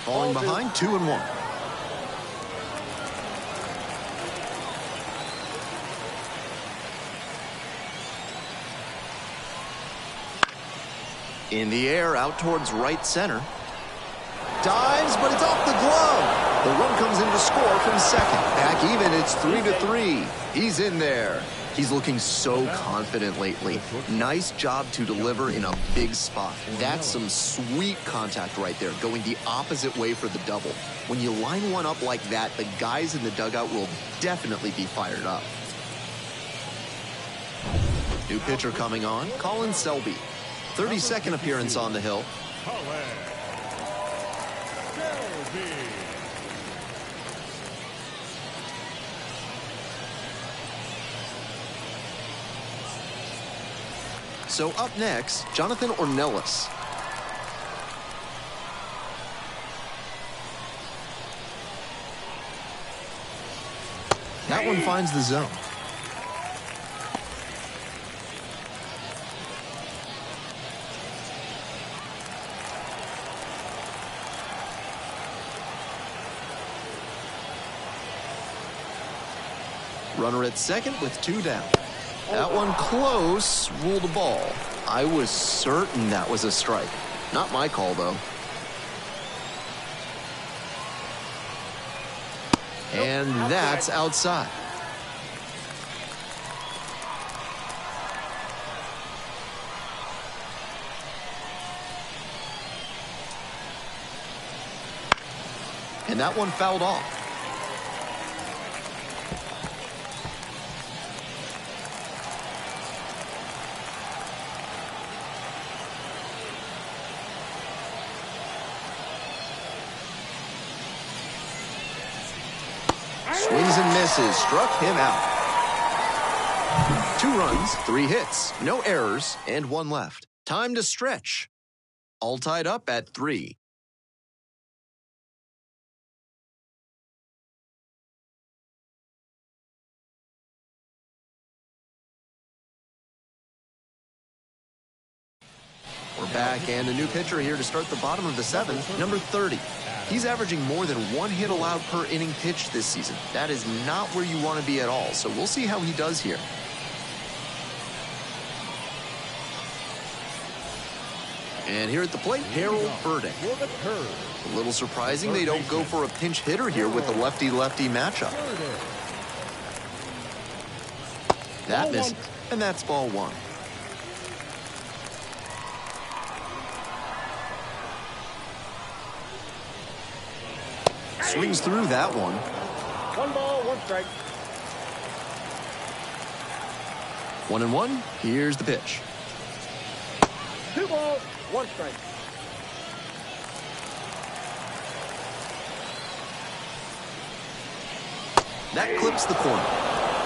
Falling behind, 2-1. In the air, out towards right center. Dives, but it's off the glove. The run comes in to score from second. Back even, it's 3-3. He's in there. He's looking so confident lately. Nice job to deliver in a big spot. That's some sweet contact right there, going the opposite way for the double. When you line one up like that, the guys in the dugout will definitely be fired up. New pitcher coming on, Colin Selby. 32nd appearance on the hill. So up next, Jonathan Ornelas. That one finds the zone. Runner at second with 2 down. That one close, ruled a ball. I was certain that was a strike. Not my call, though. And that's outside. And that one fouled off. Swings and misses, struck him out. 2 runs, 3 hits, no errors, and 1 left. Time to stretch. All tied up at 3. We're back, and a new pitcher here to start the bottom of the seventh, number 30. He's averaging more than 1 hit allowed per inning pitched this season. That is not where you want to be at all, so we'll see how he does here. And here at the plate, Harold Burdick. A little surprising they don't go for a pinch hitter here with the lefty-lefty matchup. That misses, and that's ball one. Swings through that one. 1 ball, 1 strike. 1-1. Here's the pitch. 2 balls, 1 strike. That clips the corner.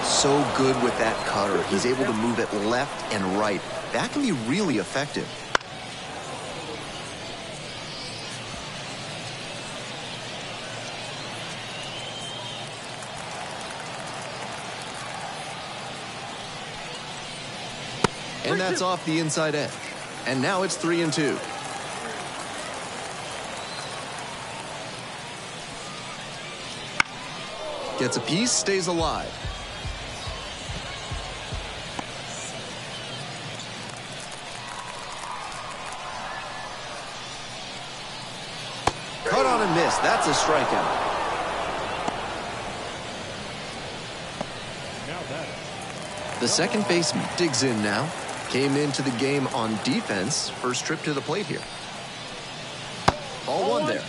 So good with that cutter. He's able to move it left and right. That can be really effective. And that's off the inside edge. And now it's 3-2. Gets a piece, stays alive. Cut on and miss. That's a strikeout. The second baseman digs in now. Came into the game on defense. First trip to the plate here. Ball one there.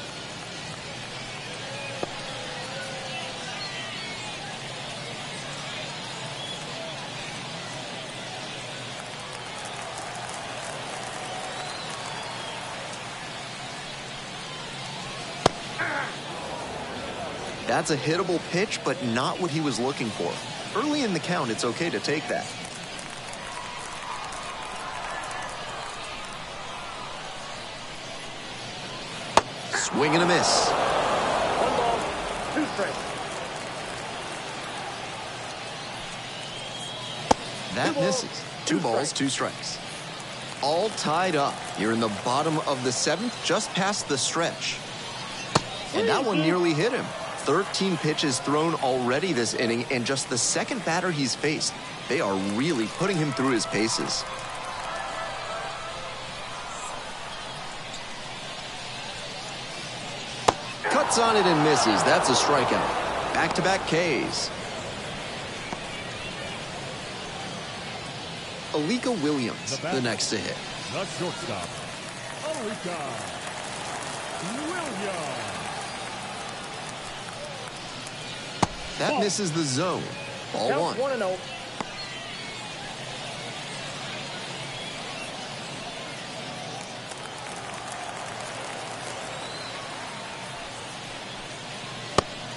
That's a hittable pitch, but not what he was looking for. Early in the count, it's okay to take that. Swing and a miss. 1 ball, 2 strikes. That misses. 2 balls, 2 strikes. All tied up. You're in the bottom of the seventh, just past the stretch. And that one nearly hit him. 13 pitches thrown already this inning, and just the second batter he's faced. They are really putting him through his paces. Cuts on it and misses. That's a strikeout. Back-to-back Ks. Alika Williams, the next to hit. The shortstop, Alika Williams. That misses the zone. Ball one. 1-0.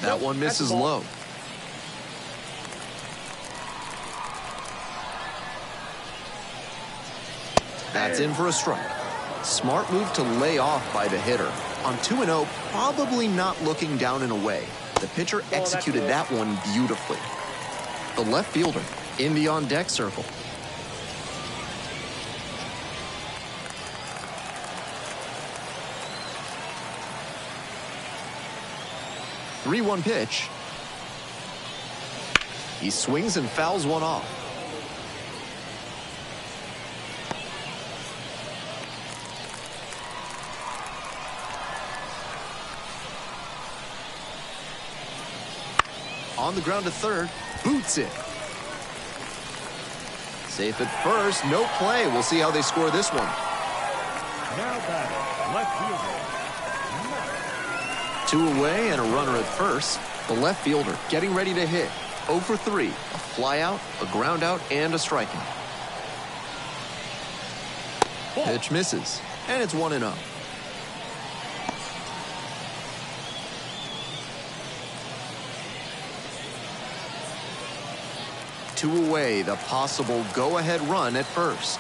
That one misses low. That's in for a strike. Smart move to lay off by the hitter. On 2-0, probably not looking down and away. The pitcher executed that one beautifully. The left fielder in the on-deck circle. The 3-1 pitch. He swings and fouls one off. On the ground to third, boots it. Safe at first, no play. We'll see how they score this one. Now batting, left fielder. 2 away and a runner at first. The left fielder getting ready to hit. 0 for 3. A fly out, a ground out, and a strikeout. Pitch misses, and it's 1-0. Two away, the possible go-ahead run at first.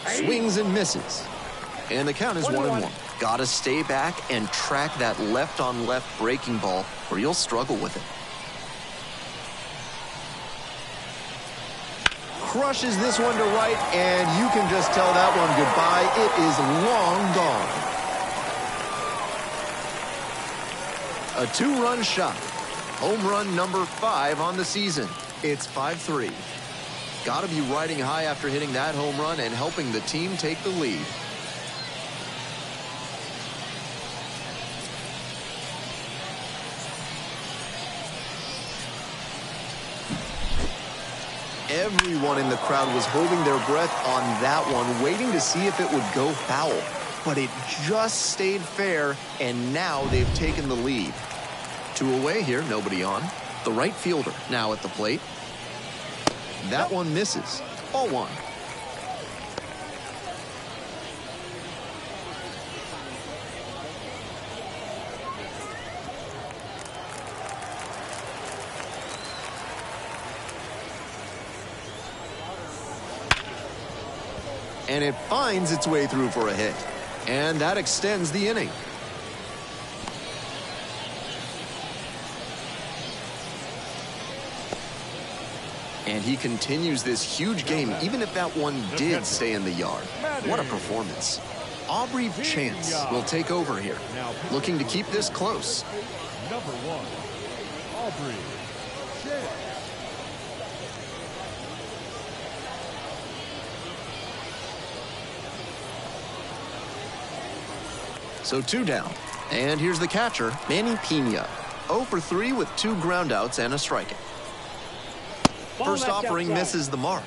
Swings and misses. And the count is 1-1. Gotta stay back and track that left-on-left breaking ball, or you'll struggle with it. crushes this one to right, and you can just tell that one goodbye. It is long gone. A two-run shot. Home run number 5 on the season. It's 5-3. Got to be riding high after hitting that home run and helping the team take the lead. Everyone in the crowd was holding their breath on that one, waiting to see if it would go foul. But it just stayed fair, and now they've taken the lead. 2 away here, nobody on. The right fielder now at the plate. That one misses. Ball 1. And it finds its way through for a hit. And that extends the inning. And he continues this huge game, even if that one did stay in the yard. What a performance. Aubrey Chance will take over here, looking to keep this close. Number 1, Aubrey Chance. So 2 down. And here's the catcher, Manny Pena. 0 for 3 with 2 groundouts and a strikeout. First offering misses the mark.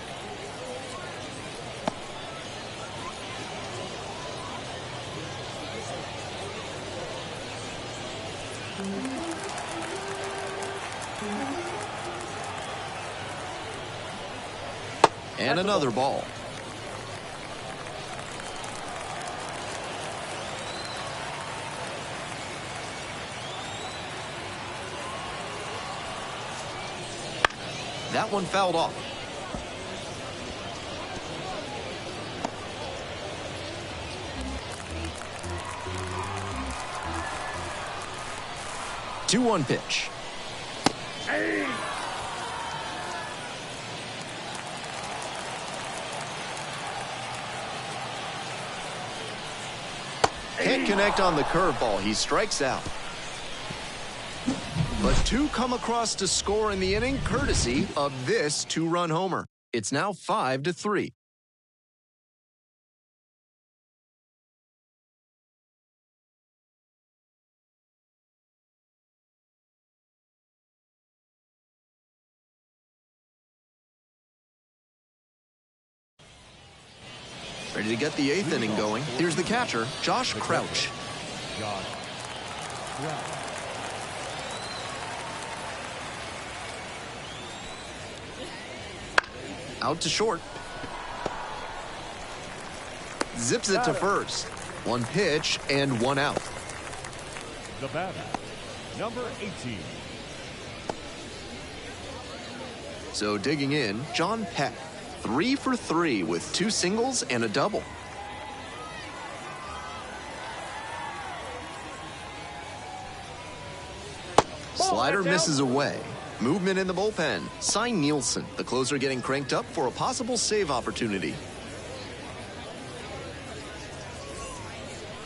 And another ball. That one fouled off. Two 2-1 pitch. Hey. Can't connect on the curveball. He strikes out. But 2 come across to score in the inning, courtesy of this 2-run homer. It's now 5-3. Ready to get the 8th inning going. Here's the catcher, Josh Crouch. Out to short. Zips it to first. 1 pitch and 1 out. The batter, number 18. So digging in, John Peck. 3 for 3 with 2 singles and a double. Slider misses away. Movement in the bullpen. Cy Nielsen, the closer, getting cranked up for a possible save opportunity.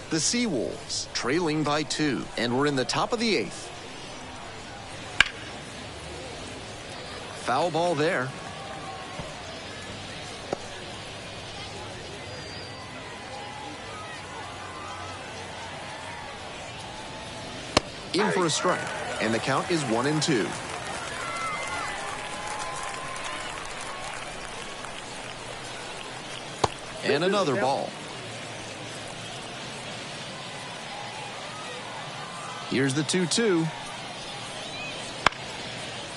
The SeaWolves trailing by 2, and we're in the top of the 8th. Foul ball there. In for a strike, and the count is 1-2. And another ball. Here's the 2-2.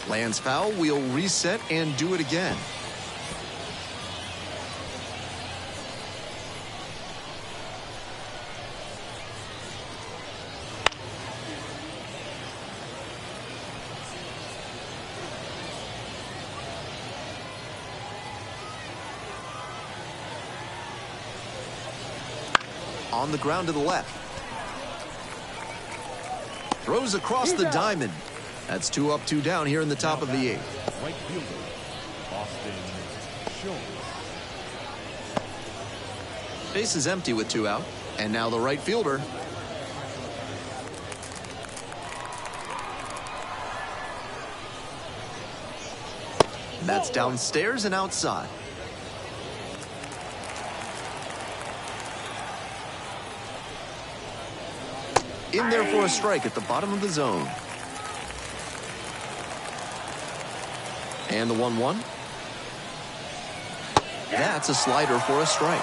Lands foul. We'll reset and do it again. On the ground to the left. Throws across the diamond. That's 2 up, 2 down here in the top of the 8th. Right fielder, Austin. Jones. Base is empty with 2 out. And now the right fielder. That's downstairs and outside. In there for a strike at the bottom of the zone. And the 1-1. That's a slider for a strike.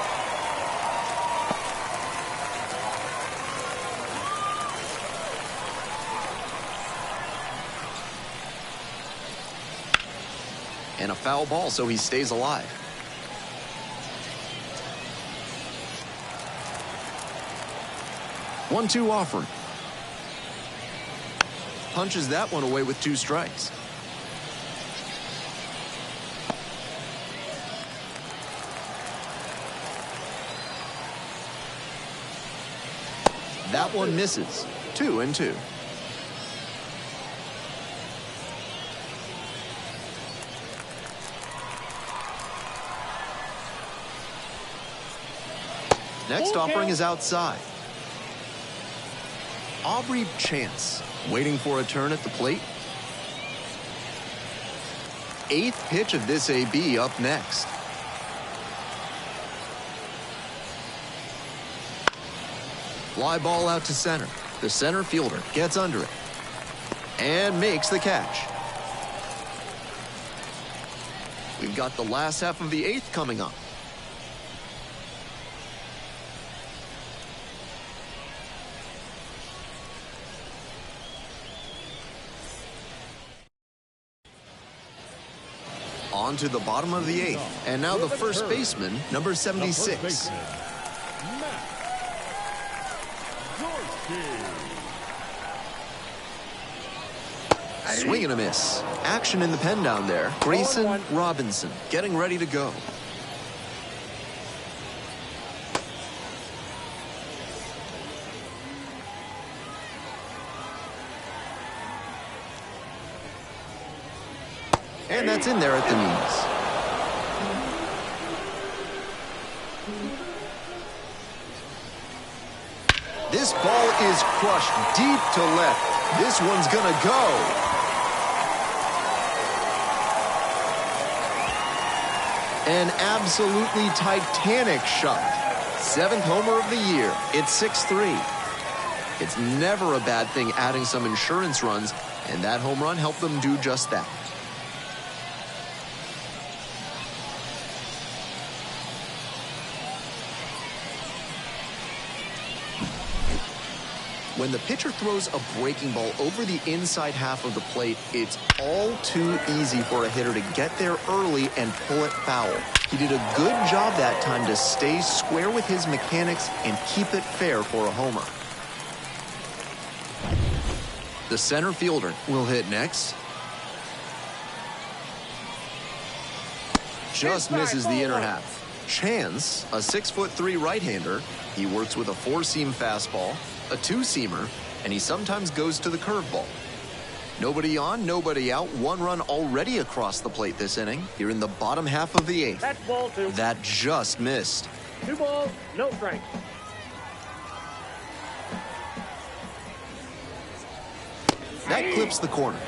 And a foul ball, so he stays alive. One-two offering. Punches that one away with 2 strikes. That one misses. 2-2. Next offering is outside. Aubrey Chance waiting for a turn at the plate. 8th pitch of this AB up next. Fly ball out to center. The center fielder gets under it and makes the catch. We've got the last half of the 8th coming up. On to the bottom of the 8th. And now the first baseman, number 76. Swing and a miss. Action in the pen down there. Grayson Robinson getting ready to go. And that's in there at the knees. This ball is crushed deep to left. This one's gonna go. An absolutely titanic shot. 7th homer of the year. It's 6-3. It's never a bad thing adding some insurance runs, and that home run helped them do just that. When the pitcher throws a breaking ball over the inside half of the plate, it's all too easy for a hitter to get there early and pull it foul. He did a good job that time to stay square with his mechanics and keep it fair for a homer. The center fielder will hit next. Just misses the inner half. Chance, a 6'3" right-hander. He works with a 4-seam fastball, a 2-seamer, and he sometimes goes to the curveball. Nobody on, nobody out. 1 run already across the plate this inning. Here in the bottom half of the 8th. That's ball 2. That just missed. 2 balls, no strikes. That clips the corner.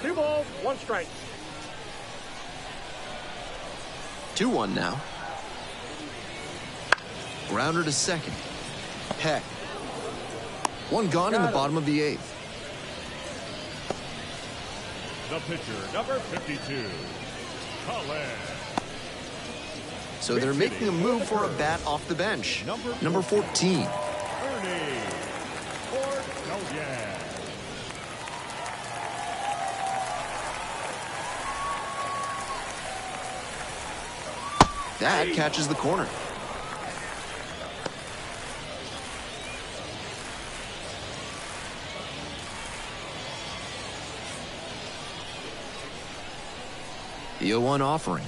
2 balls, 1 strike. 2-1 now. Grounder to second. Peck. 1 gone in the bottom of the 8th. The pitcher, number 52, Colin. So they're making a move for a bat off the bench. Number 14. Ernie Cornelius. That catches the corner. The 0-1 offering.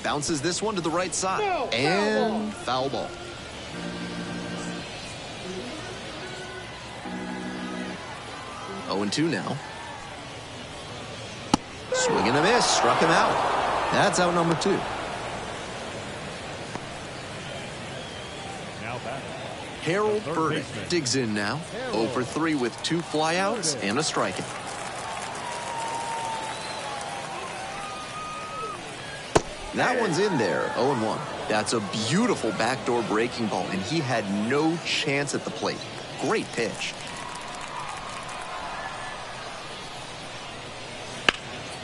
Bounces this one to the right side. And foul ball. Swing and a miss, struck him out. That's out number 2. Now back. Harold Burdick digs in now. 0 for 3 with 2 flyouts and a strikeout. That one's in there, 0-1. That's a beautiful backdoor breaking ball, and he had no chance at the plate. Great pitch.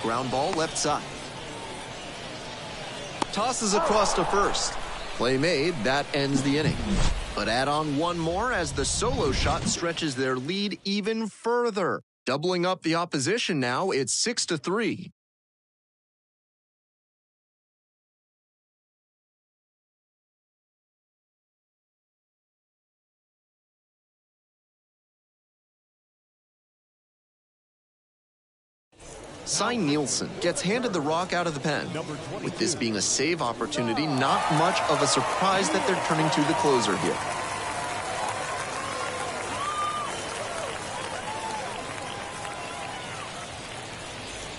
Ground ball left side. Tosses across to first. Play made, that ends the inning. But add on one more as the solo shot stretches their lead even further. Doubling up the opposition now, it's 6-3. Cy Nielsen gets handed the rock out of the pen. With this being a save opportunity, not much of a surprise that they're turning to the closer here.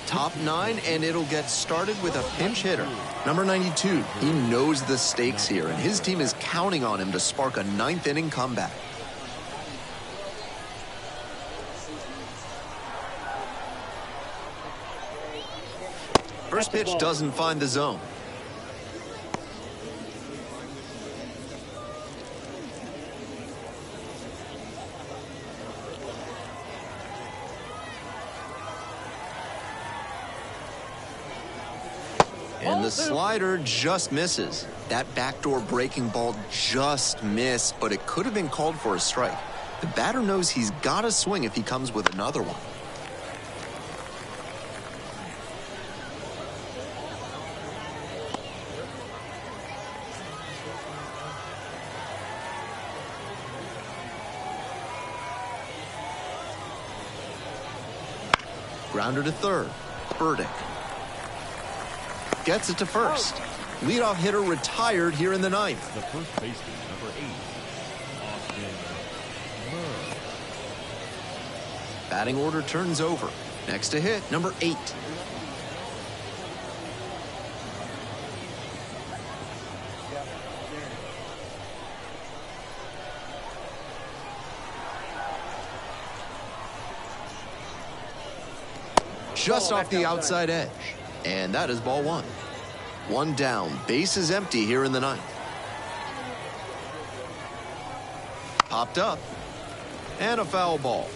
Top 9, and it'll get started with a pinch hitter. Number 92, he knows the stakes here, and his team is counting on him to spark a 9th inning comeback. First pitch doesn't find the zone. And the slider just misses. That backdoor breaking ball just missed, but it could have been called for a strike. The batter knows he's got to swing if he comes with another one. Grounder to third. Burdick gets it to first. Leadoff hitter retired here in the 9th. The first baseman, number 8, Austin. Batting order turns over. Next to hit, number 8. Just off the outside edge. And that is ball 1. 1 down. Base is empty here in the 9th. Popped up. And a foul ball.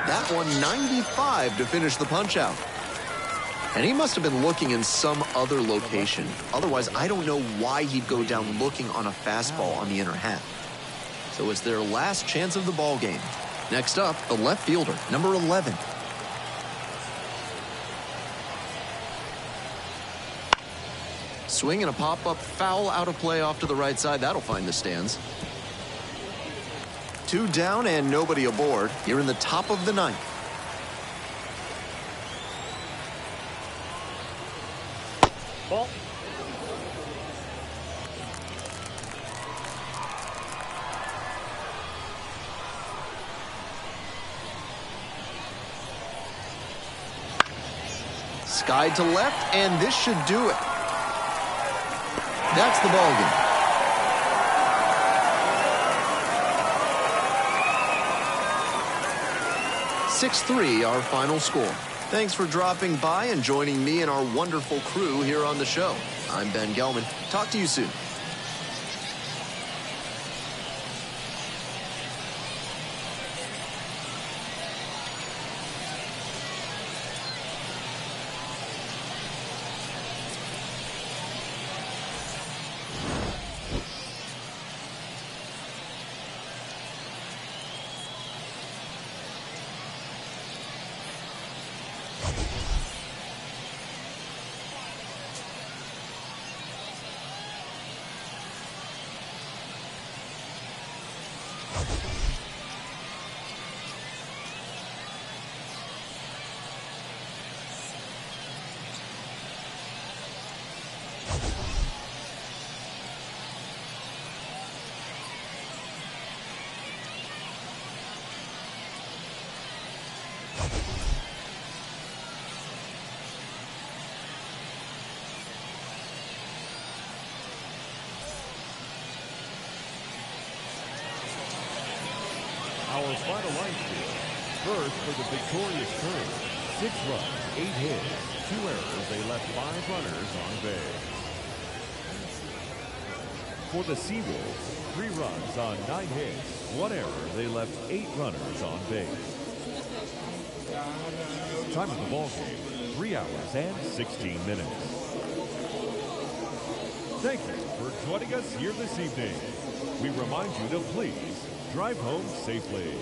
That one 95 to finish the punch out. And he must have been looking in some other location. Otherwise, I don't know why he'd go down looking on a fastball on the inner half. So it's their last chance of the ball game. Next up, the left fielder, number 11. Swing and a pop-up foul out of play off to the right side. That'll find the stands. 2 down and nobody aboard here in the top of the 9th. Ball. Skied to left, and this should do it. That's the ball game. (6-3) our final score. Thanks for dropping by and joining me and our wonderful crew here on the show. I'm Ben Gelman. Talk to you soon. Our final line score. First for the victorious crew. 6 runs, 8 hits, 2 errors. They left 5 runners on base. For the SeaWolves, 3 runs on 9 hits, 1 error. They left 8 runners on base. Time of the ball game, 3 hours and 16 minutes. Thank you for joining us here this evening. We remind you to please drive home safely.